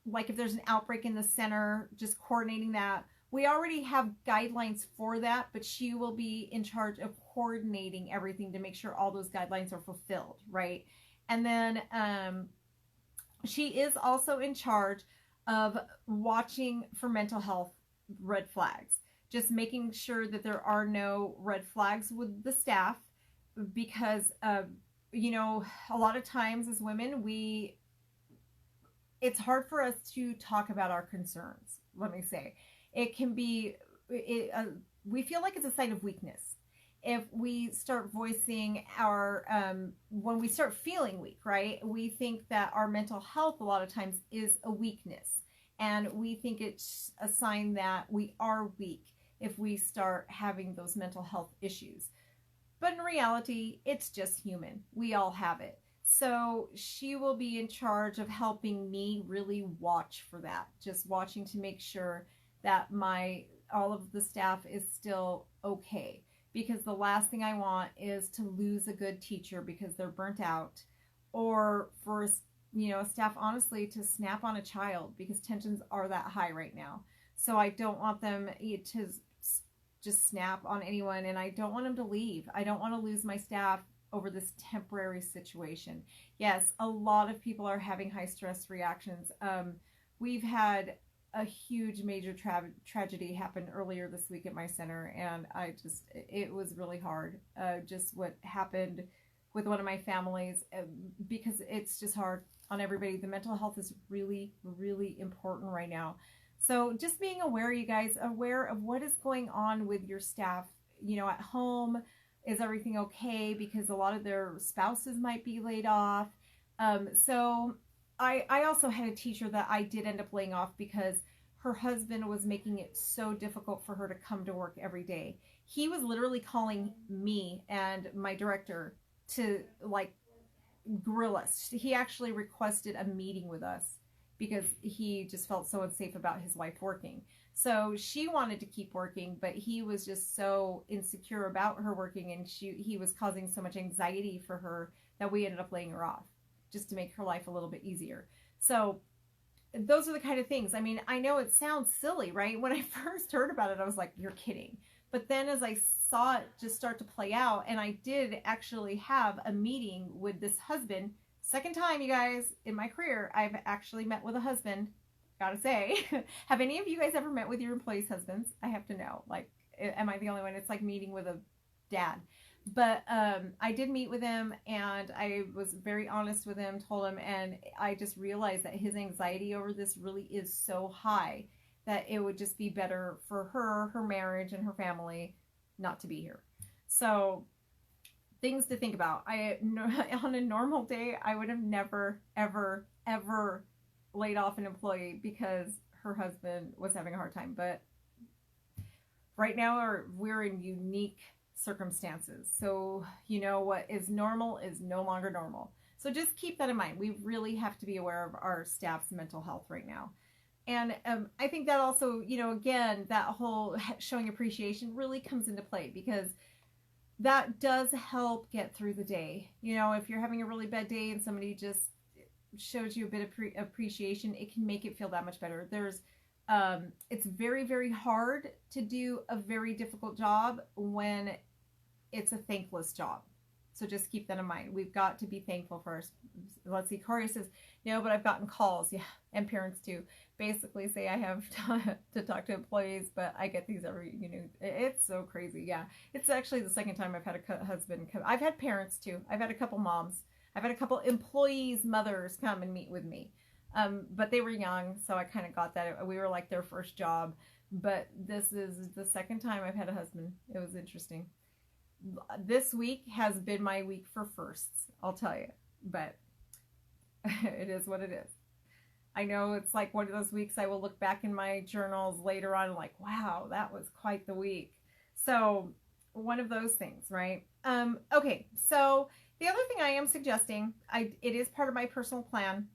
Speaker 1: like if there's an outbreak in the center, just coordinating that. We already have guidelines for that, but she will be in charge of coordinating everything to make sure all those guidelines are fulfilled, right? And then she is also in charge of watching for mental health red flags, just making sure that there are no red flags with the staff, because a lot of times as women, it's hard for us to talk about our concerns. Let me say, it can be, we feel like it's a sign of weakness if we start voicing when we start feeling weak, right? We think that our mental health a lot of times is a weakness, and we think it's a sign that we are weak if we start having those mental health issues. But in reality, it's just human. We all have it. So she will be in charge of helping me really watch for that, just watching to make sure that my all of the staff is still okay, because the last thing I want is to lose a good teacher because they're burnt out, or for staff honestly to snap on a child, because tensions are that high right now. So I don't want them to just snap on anyone, and I don't want them to leave. I don't want to lose my staff over this temporary situation. Yes, a lot of people are having high stress reactions. We've had a huge major tragedy happen earlier this week at my center, and it was really hard. Just what happened with one of my families, because it's just hard on everybody. The mental health is really, really important right now. So just being aware, you guys, aware of what is going on with your staff, at home. Is everything okay? Because a lot of their spouses might be laid off. So I also had a teacher that I did end up laying off because her husband was making it so difficult for her to come to work every day. He was literally calling me and my director to grill us. He actually requested a meeting with us because he just felt so unsafe about his wife working. So she wanted to keep working, but he was just so insecure about her working, and he was causing so much anxiety for her that we ended up laying her off just to make her life a little bit easier. So those are the kind of things. I mean, I know it sounds silly, right? When I first heard about it, I was like, you're kidding. But then as I saw it just start to play out, and I did actually have a meeting with this husband, second time, you guys, in my career, I've actually met with a husband. Gotta say, have any of you guys ever met with your employees' husbands? I have to know. Am I the only one? It's like meeting with a dad. But I did meet with him, and I was very honest with him, told him, and I just realized that his anxiety over this really is so high that it would just be better for her marriage, and her family not to be here. So things to think about. On a normal day, I would have never, ever, ever laid off an employee because her husband was having a hard time. But right now we're in unique circumstances. So what is normal is no longer normal. So just keep that in mind. We really have to be aware of our staff's mental health right now. And I think that also, again, that whole showing appreciation really comes into play, because that does help get through the day. If you're having a really bad day and somebody just shows you a bit of appreciation, it can make it feel that much better. It's very, very hard to do a very difficult job when it's a thankless job. So just keep that in mind. We've got to be thankful first. Let's see, Corey says, no, but I've gotten calls, yeah, and parents too, basically say I have to talk to employees, but I get these every, it's so crazy. Yeah, it's actually the second time I've had a husband come. I've had parents too. I've had a couple moms. I've had a couple employees' mothers come and meet with me. But they were young, so I kind of got that. We were like their first job. But this is the second time I've had a husband. It was interesting. This week has been my week for firsts, I'll tell you. But it is what it is. I know it's like one of those weeks I will look back in my journals later on like, wow, that was quite the week. So one of those things, right? Okay, so the other thing I am suggesting, it is part of my personal plan,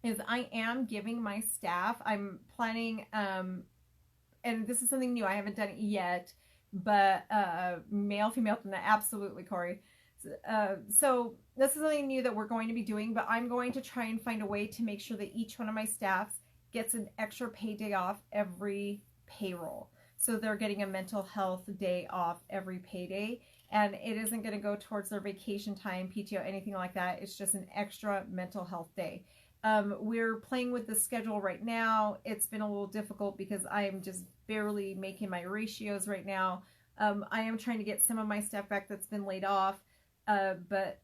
Speaker 1: is I am giving my staff, I'm planning, and this is something new, I haven't done it yet, but male, female, absolutely, Corey. So this is something new that we're going to be doing, but I'm going to try and find a way to make sure that each one of my staffs gets an extra paid day off every payroll. So they're getting a mental health day off every payday, and it isn't going to go towards their vacation time, PTO, anything like that. It's just an extra mental health day. We're playing with the schedule right now. It's been a little difficult because I'm just barely making my ratios right now. I am trying to get some of my staff back that's been laid off, but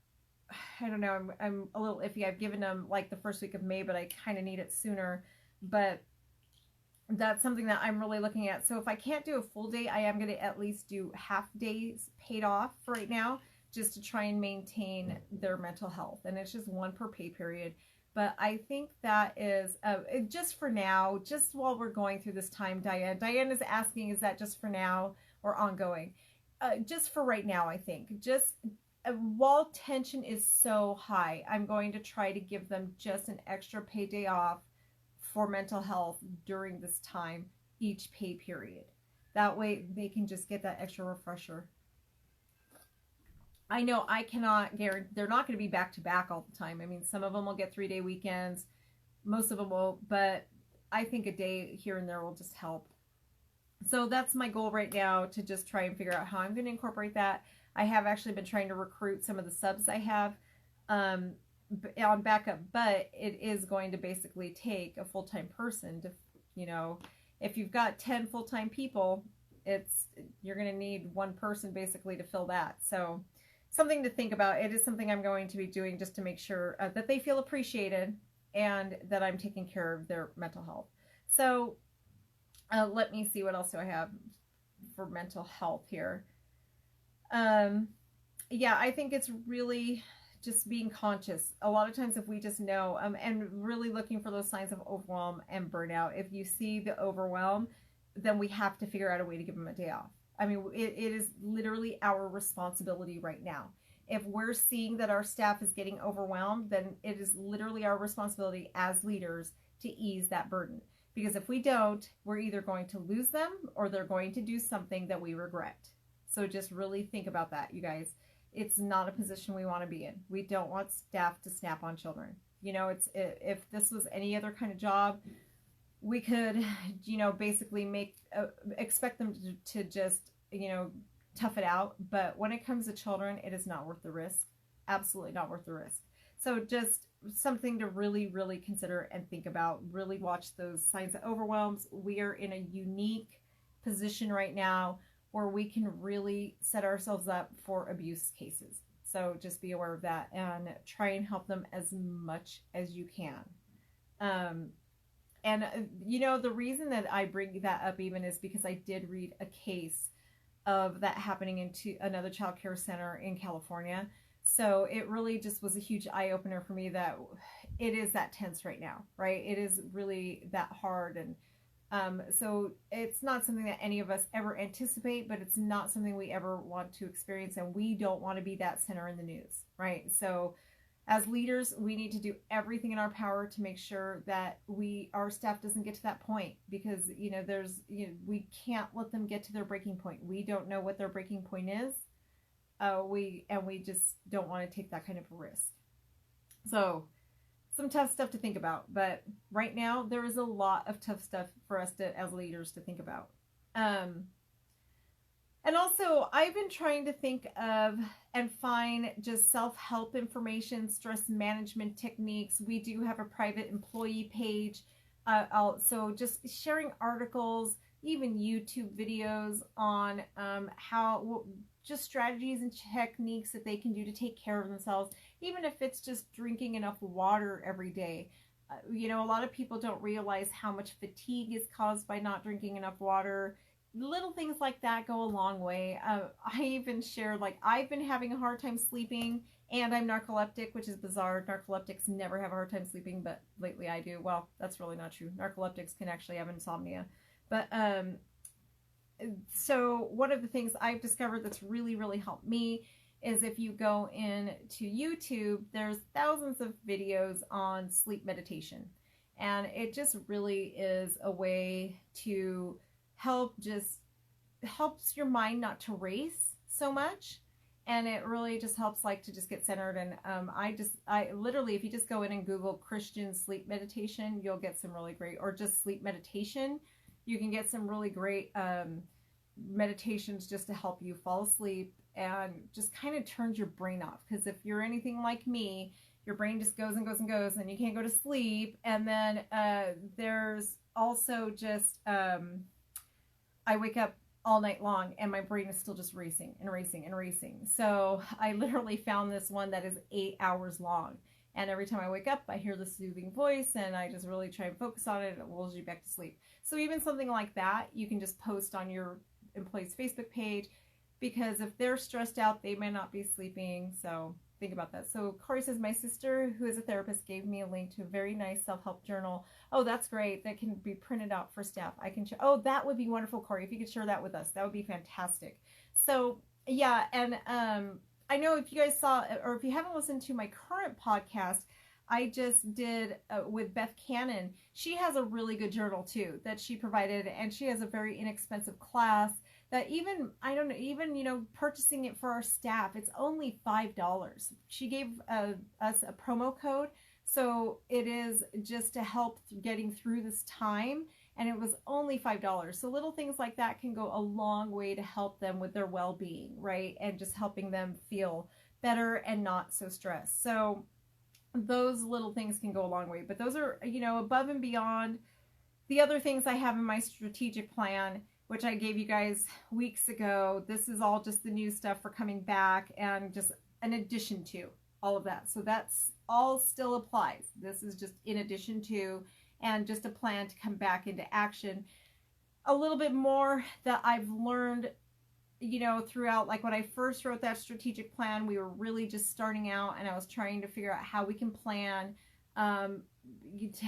Speaker 1: I don't know, I'm a little iffy. I've given them like the first week of May, but I kind of need it sooner. But that's something that I'm really looking at. So if I can't do a full day, I am going to at least do half days paid off for right now, just to try and maintain their mental health. And it's just one per pay period. But I think that is, just for now, just while we're going through this time, Diane. Diane is asking, is that just for now or ongoing? Just for right now, I think. Just while tension is so high, I'm going to try to give them just an extra pay day off for mental health during this time, each pay period. That way they can just get that extra refresher. I know I cannot guarantee, they're not going to be back to back all the time. I mean, some of them will get 3-day weekends, most of them will, but I think a day here and there will just help. So that's my goal right now, to just try and figure out how I'm going to incorporate that. I have actually been trying to recruit some of the subs I have on backup, but it is going to basically take a full-time person to, you know, if you've got 10 full-time people, you're going to need one person basically to fill that. So something to think about. It is something I'm going to be doing just to make sure that they feel appreciated and that I'm taking care of their mental health. So let me see, what else do I have for mental health here? Yeah, I think it's really just being conscious. A lot of times if we just know, and really looking for those signs of overwhelm and burnout, if you see the overwhelm, then we have to figure out a way to give them a day off. I mean, it is literally our responsibility right now. If we're seeing that our staff is getting overwhelmed, then it is literally our responsibility as leaders to ease that burden. Because if we don't, we're either going to lose them or they're going to do something that we regret. So just really think about that, you guys. It's not a position we want to be in. We don't want staff to snap on children. You know, if this was any other kind of job, we could, you know, basically expect them to just, you know, tough it out. But when it comes to children, it is not worth the risk. Absolutely not worth the risk. So just something to really, really consider and think about. Really watch those signs of overwhelms. We are in a unique position right now where we can really set ourselves up for abuse cases. So just be aware of that and try and help them as much as you can. And, you know, the reason that I bring that up even is because I did read a case of that happening into another child care center in California. So it really just was a huge eye-opener for me that it is that tense right now, right? It is really that hard. And so it's not something that any of us ever anticipate, but it's not something we ever want to experience. And we don't want to be that center in the news, right? So as leaders, we need to do everything in our power to make sure that our staff doesn't get to that point, because, you know, we can't let them get to their breaking point. We don't know what their breaking point is. We just don't want to take that kind of a risk. So some tough stuff to think about, but right now there is a lot of tough stuff for us as leaders to think about. And also I've been trying to think of and find just self-help information, stress management techniques. We do have a private employee page. So just sharing articles, even YouTube videos on just strategies and techniques that they can do to take care of themselves, even if it's just drinking enough water every day. You know, a lot of people don't realize how much fatigue is caused by not drinking enough water. Little things like that go a long way. I even shared, like, I've been having a hard time sleeping, and I'm narcoleptic, which is bizarre. Narcoleptics never have a hard time sleeping, but lately I do. Well, that's really not true. Narcoleptics can actually have insomnia. But so one of the things I've discovered that's really, really helped me is if you go into YouTube, there's thousands of videos on sleep meditation. And it just really is a way to helps your mind not to race so much. And it really just helps, like, to just get centered. And I literally, if you just go in and Google Christian sleep meditation, you'll get some really great, or just sleep meditation, you can get some really great meditations just to help you fall asleep and just kind of turns your brain off. Because if you're anything like me, your brain just goes and goes and goes, and you can't go to sleep. And then there's also just, I wake up all night long and my brain is still just racing and racing and racing. So I literally found this one that is 8 hours long. And every time I wake up, I hear the soothing voice, and I just really try and focus on it, and it lulls you back to sleep. So even something like that, you can just post on your employee's Facebook page, because if they're stressed out, they may not be sleeping. So think about that. So Corey says, my sister, who is a therapist, gave me a link to a very nice self-help journal. Oh, that's great. That can be printed out for staff. I can share. Oh, that would be wonderful, Corey. If you could share that with us, that would be fantastic. So yeah, and I know if you guys saw, or if you haven't listened to my current podcast, I just did with Beth Cannon. She has a really good journal too that she provided, and she has a very inexpensive class that even, I don't know, even, you know, purchasing it for our staff, it's only $5. She gave us a promo code, so it is just to help getting through this time, and it was only $5. So little things like that can go a long way to help them with their well-being, right? And just helping them feel better and not so stressed. So those little things can go a long way, but those are, you know, above and beyond the other things I have in my strategic plan, which I gave you guys weeks ago. This is all just the new stuff for coming back and just an addition to all of that. So that's all still applies. This is just in addition to, and just a plan to come back into action. A little bit more that I've learned, you know, throughout, like when I first wrote that strategic plan, we were really just starting out, and I was trying to figure out how we can plan, how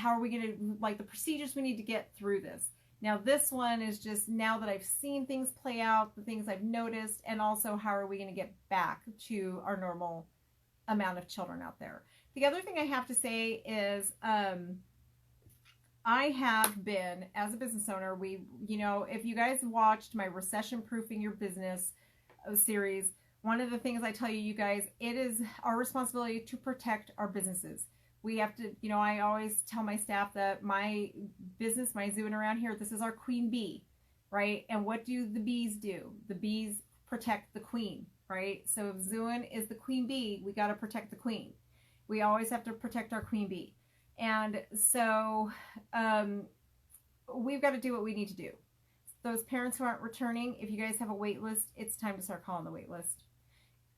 Speaker 1: are we going to, like, the procedures we need to get through this. Now this one is just, now that I've seen things play out, the things I've noticed, and also how are we going to get back to our normal amount of children out there. The other thing I have to say is, I have been, as a business owner, you know, if you guys watched my Recession Proofing Your Business series, one of the things I tell you guys, it is our responsibility to protect our businesses. We have to, you know, I always tell my staff that my business, my zoo and around here, this is our queen bee, right? And what do the bees do? The bees protect the queen, right? So if Zooin is the queen bee, we got to protect the queen. We always have to protect our queen bee. And so we've got to do what we need to do. Those parents who aren't returning, if you guys have a wait list, it's time to start calling the wait list.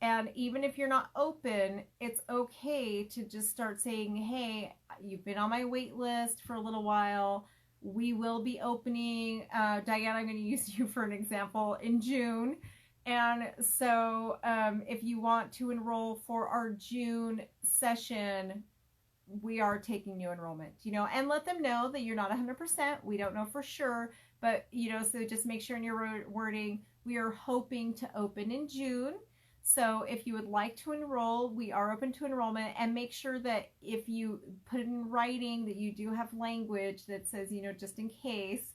Speaker 1: And even if you're not open, it's okay to just start saying, hey, you've been on my wait list for a little while. We will be opening, Diane, I'm going to use you for an example, in June. And so if you want to enroll for our June session, we are taking new enrollment, you know, and let them know that you're not 100%. We don't know for sure, but, you know, so just make sure in your wording, we are hoping to open in June. So if you would like to enroll, we are open to enrollment, and make sure that if you put it in writing that you do have language that says, you know, just in case,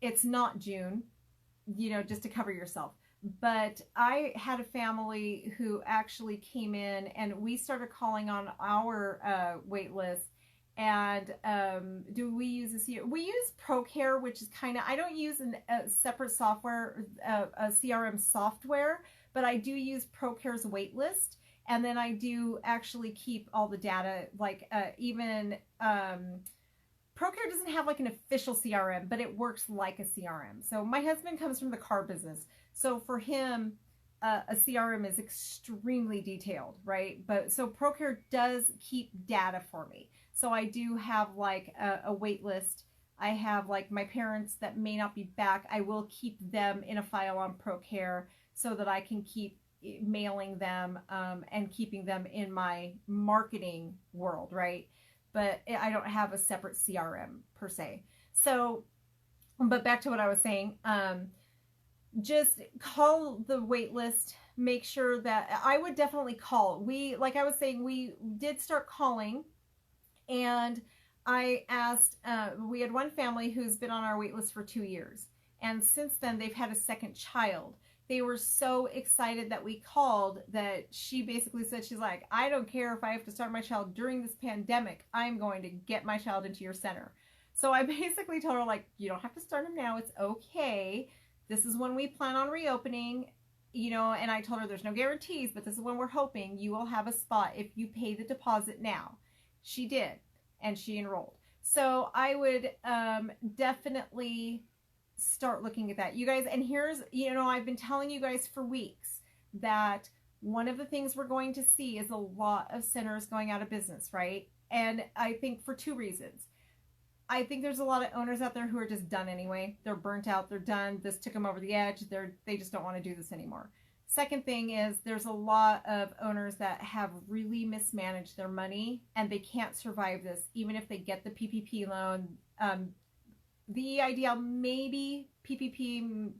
Speaker 1: it's not June, you know, just to cover yourself. But I had a family who actually came in, and we started calling on our wait list. And do we use this year? We use ProCare, which is kind of, I don't use a separate software, a CRM software, but I do use ProCare's wait list. And then I do actually keep all the data, like even ProCare doesn't have like an official CRM, but it works like a CRM. So my husband comes from the car business. So for him, a CRM is extremely detailed, right? But so ProCare does keep data for me. So I do have like a wait list. I have like my parents that may not be back. I will keep them in a file on ProCare so that I can keep mailing them and keeping them in my marketing world, right? But I don't have a separate CRM per se. So, but back to what I was saying, just call the wait list. Make sure that, I would definitely call. Like I was saying, we did start calling, and I asked, we had one family who's been on our wait list for 2 years. And since then they've had a second child. They were so excited that we called that she basically said, she's like, I don't care if I have to start my child during this pandemic, I'm going to get my child into your center. So I basically told her, like, you don't have to start him now. It's okay. This is when we plan on reopening, you know, and I told her there's no guarantees, but this is when we're hoping you will have a spot if you pay the deposit now. She did, and she enrolled. So I would definitely start looking at that, you guys. And here's, you know, I've been telling you guys for weeks that one of the things we're going to see is a lot of centers going out of business, right? And I think for two reasons. I think there's a lot of owners out there who are just done anyway. They're burnt out. They're done. This took them over the edge. They just don't want to do this anymore. Second thing is there's a lot of owners that have really mismanaged their money, and they can't survive this even if they get the PPP loan. The ideal, maybe PPP,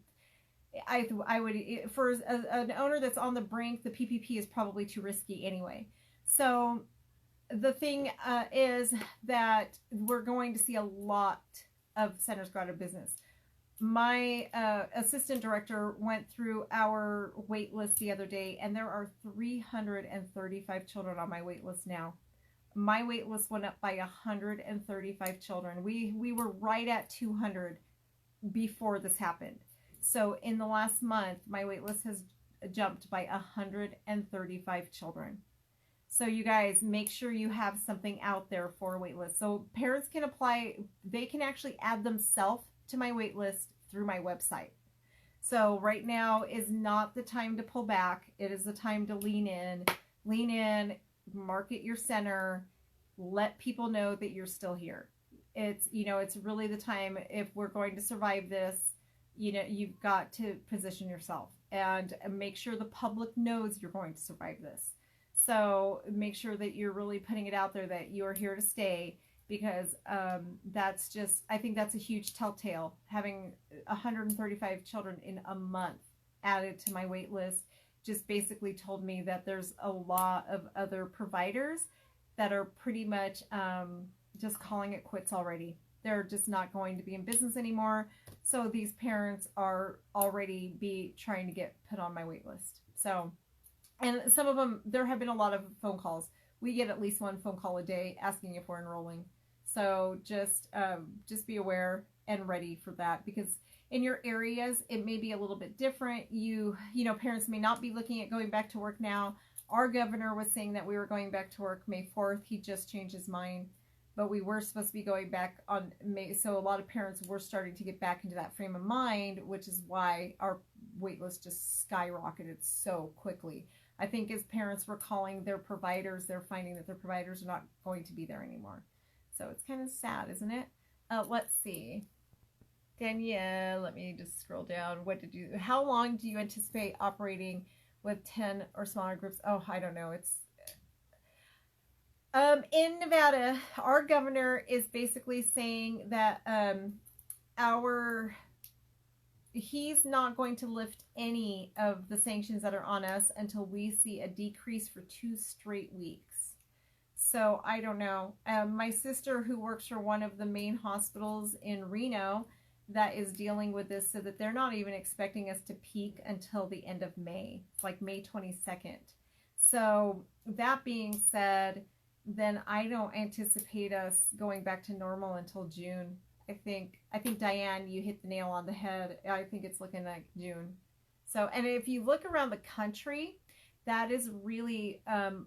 Speaker 1: I would, for an owner that's on the brink, the PPP is probably too risky anyway. So the thing is that we're going to see a lot of centers go out of business. My assistant director went through our wait list the other day, and there are 335 children on my wait list now. My wait list went up by 135 children. We were right at 200 before this happened. So in the last month, my wait list has jumped by 135 children. So you guys, make sure you have something out there for a wait list. So parents can apply, they can actually add themselves to my wait list through my website. So right now is not the time to pull back. It is the time to lean in, market your center, let people know that you're still here. It's, you know, it's really the time. If we're going to survive this, you know, you've got to position yourself and make sure the public knows you're going to survive this. So make sure that you're really putting it out there that you're here to stay, because that's just, I think that's a huge telltale. Having 135 children in a month added to my wait list just basically told me that there's a lot of other providers that are pretty much just calling it quits already. They're just not going to be in business anymore. So these parents are already trying to get put on my wait list. So, and some of them, there have been a lot of phone calls. We get at least one phone call a day asking if we're enrolling. So just be aware and ready for that, because in your areas, it may be a little bit different. You know, parents may not be looking at going back to work now. Our governor was saying that we were going back to work May 4th. He just changed his mind, but we were supposed to be going back on May. So a lot of parents were starting to get back into that frame of mind, which is why our wait list just skyrocketed so quickly. I think as parents were calling their providers, they're finding that their providers are not going to be there anymore. So it's kind of sad, isn't it? Let's see. Danielle, let me just scroll down. How long do you anticipate operating with 10 or smaller groups? Oh, I don't know. It's in Nevada, our governor is basically saying that he's not going to lift any of the sanctions that are on us until we see a decrease for 2 straight weeks. So I don't know. My sister, who works for one of the main hospitals in Reno that is dealing with this, said that they're not even expecting us to peak until the end of May. It's like May 22nd. So that being said, then I don't anticipate us going back to normal until June. I think Diane, you hit the nail on the head. I think it's looking like June. So, and if you look around the country, that is really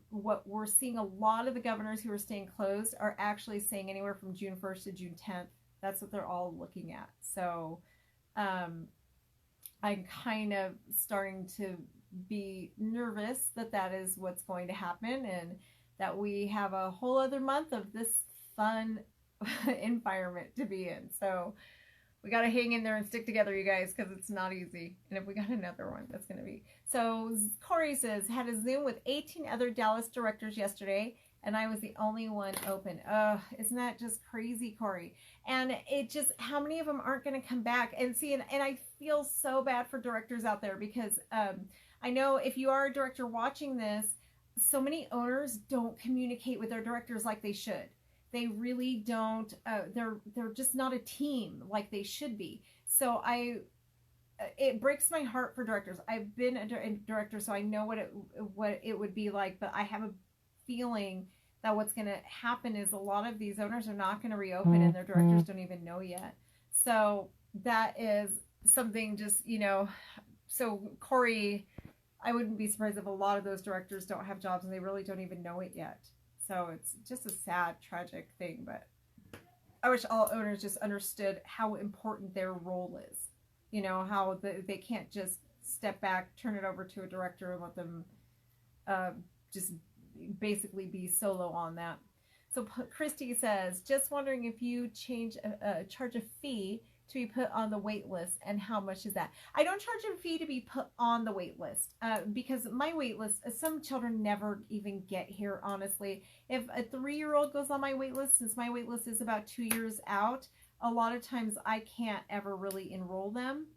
Speaker 1: what we're seeing. A lot of the governors who are staying closed are actually saying anywhere from June 1st to June 10th. That's what they're all looking at. So I'm kind of starting to be nervous that is what's going to happen, and that we have a whole other month of this fun environment to be in. So we got to hang in there and stick together, you guys, because it's not easy. And if we got another one, that's going to be. So Corey says, had a Zoom with 18 other Dallas directors yesterday, and I was the only one open. Isn't that just crazy, Corey? And it just, how many of them aren't going to come back? And see, and I feel so bad for directors out there, because I know if you are a director watching this, so many owners don't communicate with their directors like they should. They really don't. They're just not a team like they should be. So it breaks my heart for directors. I've been a director, so I know what it would be like. But I have a feeling that what's going to happen is a lot of these owners are not going to reopen, and their directors don't even know yet. So that is something, just, you know. So Corey, I wouldn't be surprised if a lot of those directors don't have jobs and they really don't even know it yet. So it's just a sad, tragic thing, but I wish all owners just understood how important their role is. You know, how they can't just step back, turn it over to a director, and let them just basically be solo on that. So Christy says, just wondering if you charge a fee to be put on the wait list, and how much is that? I don't charge a fee to be put on the wait list because my wait list, some children never even get here, honestly. If a 3-year-old goes on my wait list, since my wait list is about 2 years out, a lot of times I can't ever really enroll them,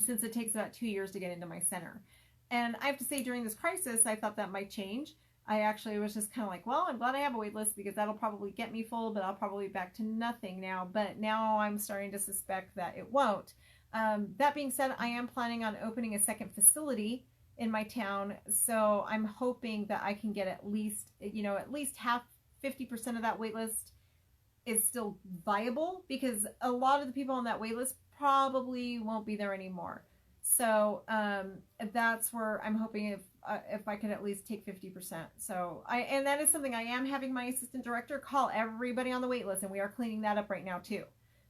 Speaker 1: since it takes about 2 years to get into my center. And I have to say, during this crisis, I thought that might change. I actually was just kind of like, well, I'm glad I have a wait list because that'll probably get me full, but I'll probably be back to nothing now. But now I'm starting to suspect that it won't. That being said, I am planning on opening a second facility in my town. So I'm hoping that I can get at least half, 50% of that wait list is still viable, because a lot of the people on that wait list probably won't be there anymore. So that's where I'm hoping if I could at least take 50%. So and that is something I am having my assistant director call everybody on the wait list, and we are cleaning that up right now too,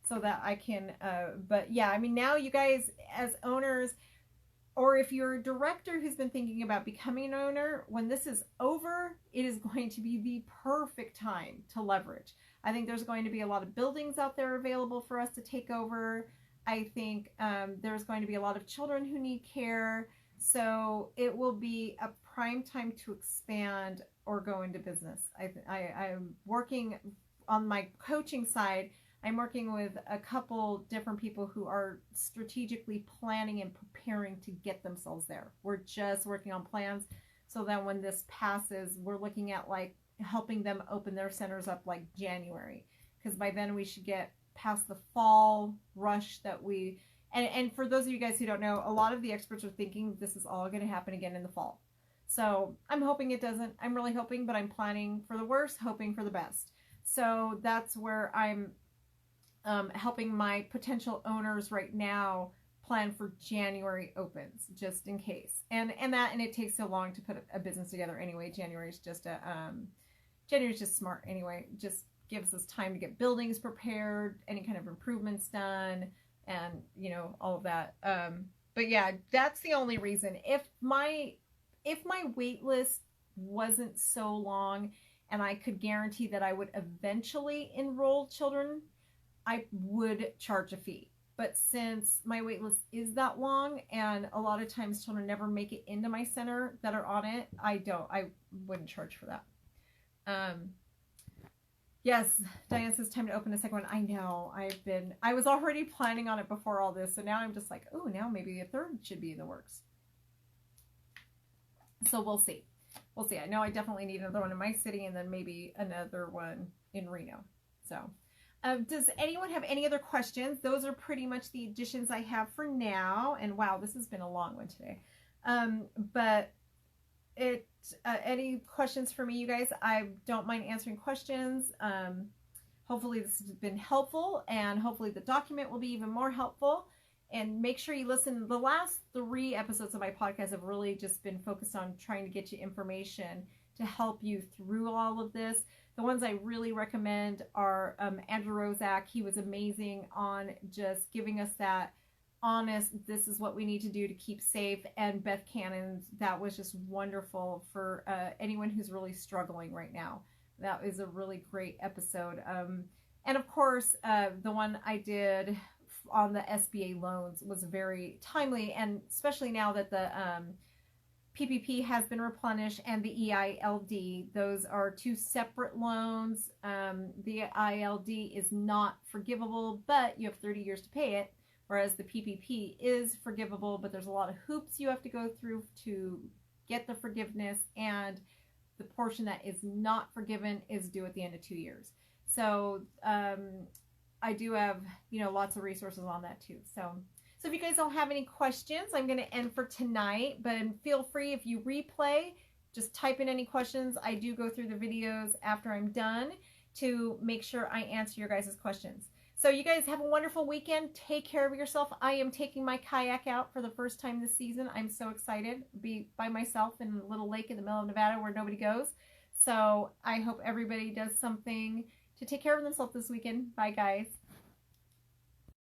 Speaker 1: so that I can. But yeah, I mean, now you guys as owners, or if you're a director who's been thinking about becoming an owner, when this is over, it is going to be the perfect time to leverage. I think there's going to be a lot of buildings out there available for us to take over. I think there's going to be a lot of children who need care. So it will be a prime time to expand or go into business. I'm working on my coaching side. I'm working with a couple different people who are strategically planning and preparing to get themselves there. We're just working on plans. So then when this passes, we're looking at like helping them open their centers up like January. Because by then we should get past the fall rush that we, and for those of you guys who don't know, a lot of the experts are thinking this is all going to happen again in the fall. So I'm hoping it doesn't. I'm really hoping, but I'm planning for the worst, hoping for the best. So that's where I'm helping my potential owners right now plan for January opens, just in case. And it takes so long to put a business together anyway. January's just smart anyway. Just gives us time to get buildings prepared, any kind of improvements done, and all of that. But yeah, that's the only reason. If my wait list wasn't so long and I could guarantee that I would eventually enroll children, I would charge a fee. But since my wait list is that long, and a lot of times children never make it into my center that are on it, I wouldn't charge for that. Yes, Diane says time to open a second one. I know. I was already planning on it before all this, so now I'm just like, oh, now maybe a third should be in the works. So we'll see. We'll see. I know I definitely need another one in my city, and then maybe another one in Reno. So does anyone have any other questions? Those are pretty much the additions I have for now. And wow, this has been a long one today. But any questions for me, you guys? I don't mind answering questions. Hopefully this has been helpful, and hopefully the document will be even more helpful. And make sure you listen. The last 3 episodes of my podcast have really just been focused on trying to get you information to help you through all of this. The ones I really recommend are Andrew Rozak. He was amazing on just giving us that honest, this is what we need to do to keep safe. And Beth Cannon's, that was just wonderful for anyone who's really struggling right now. That is a really great episode. And of course, the one I did on the SBA loans was very timely, and especially now that the PPP has been replenished and the EILD, those are 2 separate loans. The EILD is not forgivable, but you have 30 years to pay it, whereas the PPP is forgivable, but there's a lot of hoops you have to go through to get the forgiveness, and the portion that is not forgiven is due at the end of 2 years. So I do have, lots of resources on that too. So if you guys don't have any questions, I'm going to end for tonight, but feel free, if you replay, just type in any questions. I do go through the videos after I'm done to make sure I answer your guys' questions. So you guys have a wonderful weekend. Take care of yourself. I am taking my kayak out for the first time this season. I'm so excited to be by myself in a little lake in the middle of Nevada where nobody goes. So I hope everybody does something to take care of themselves this weekend. Bye, guys.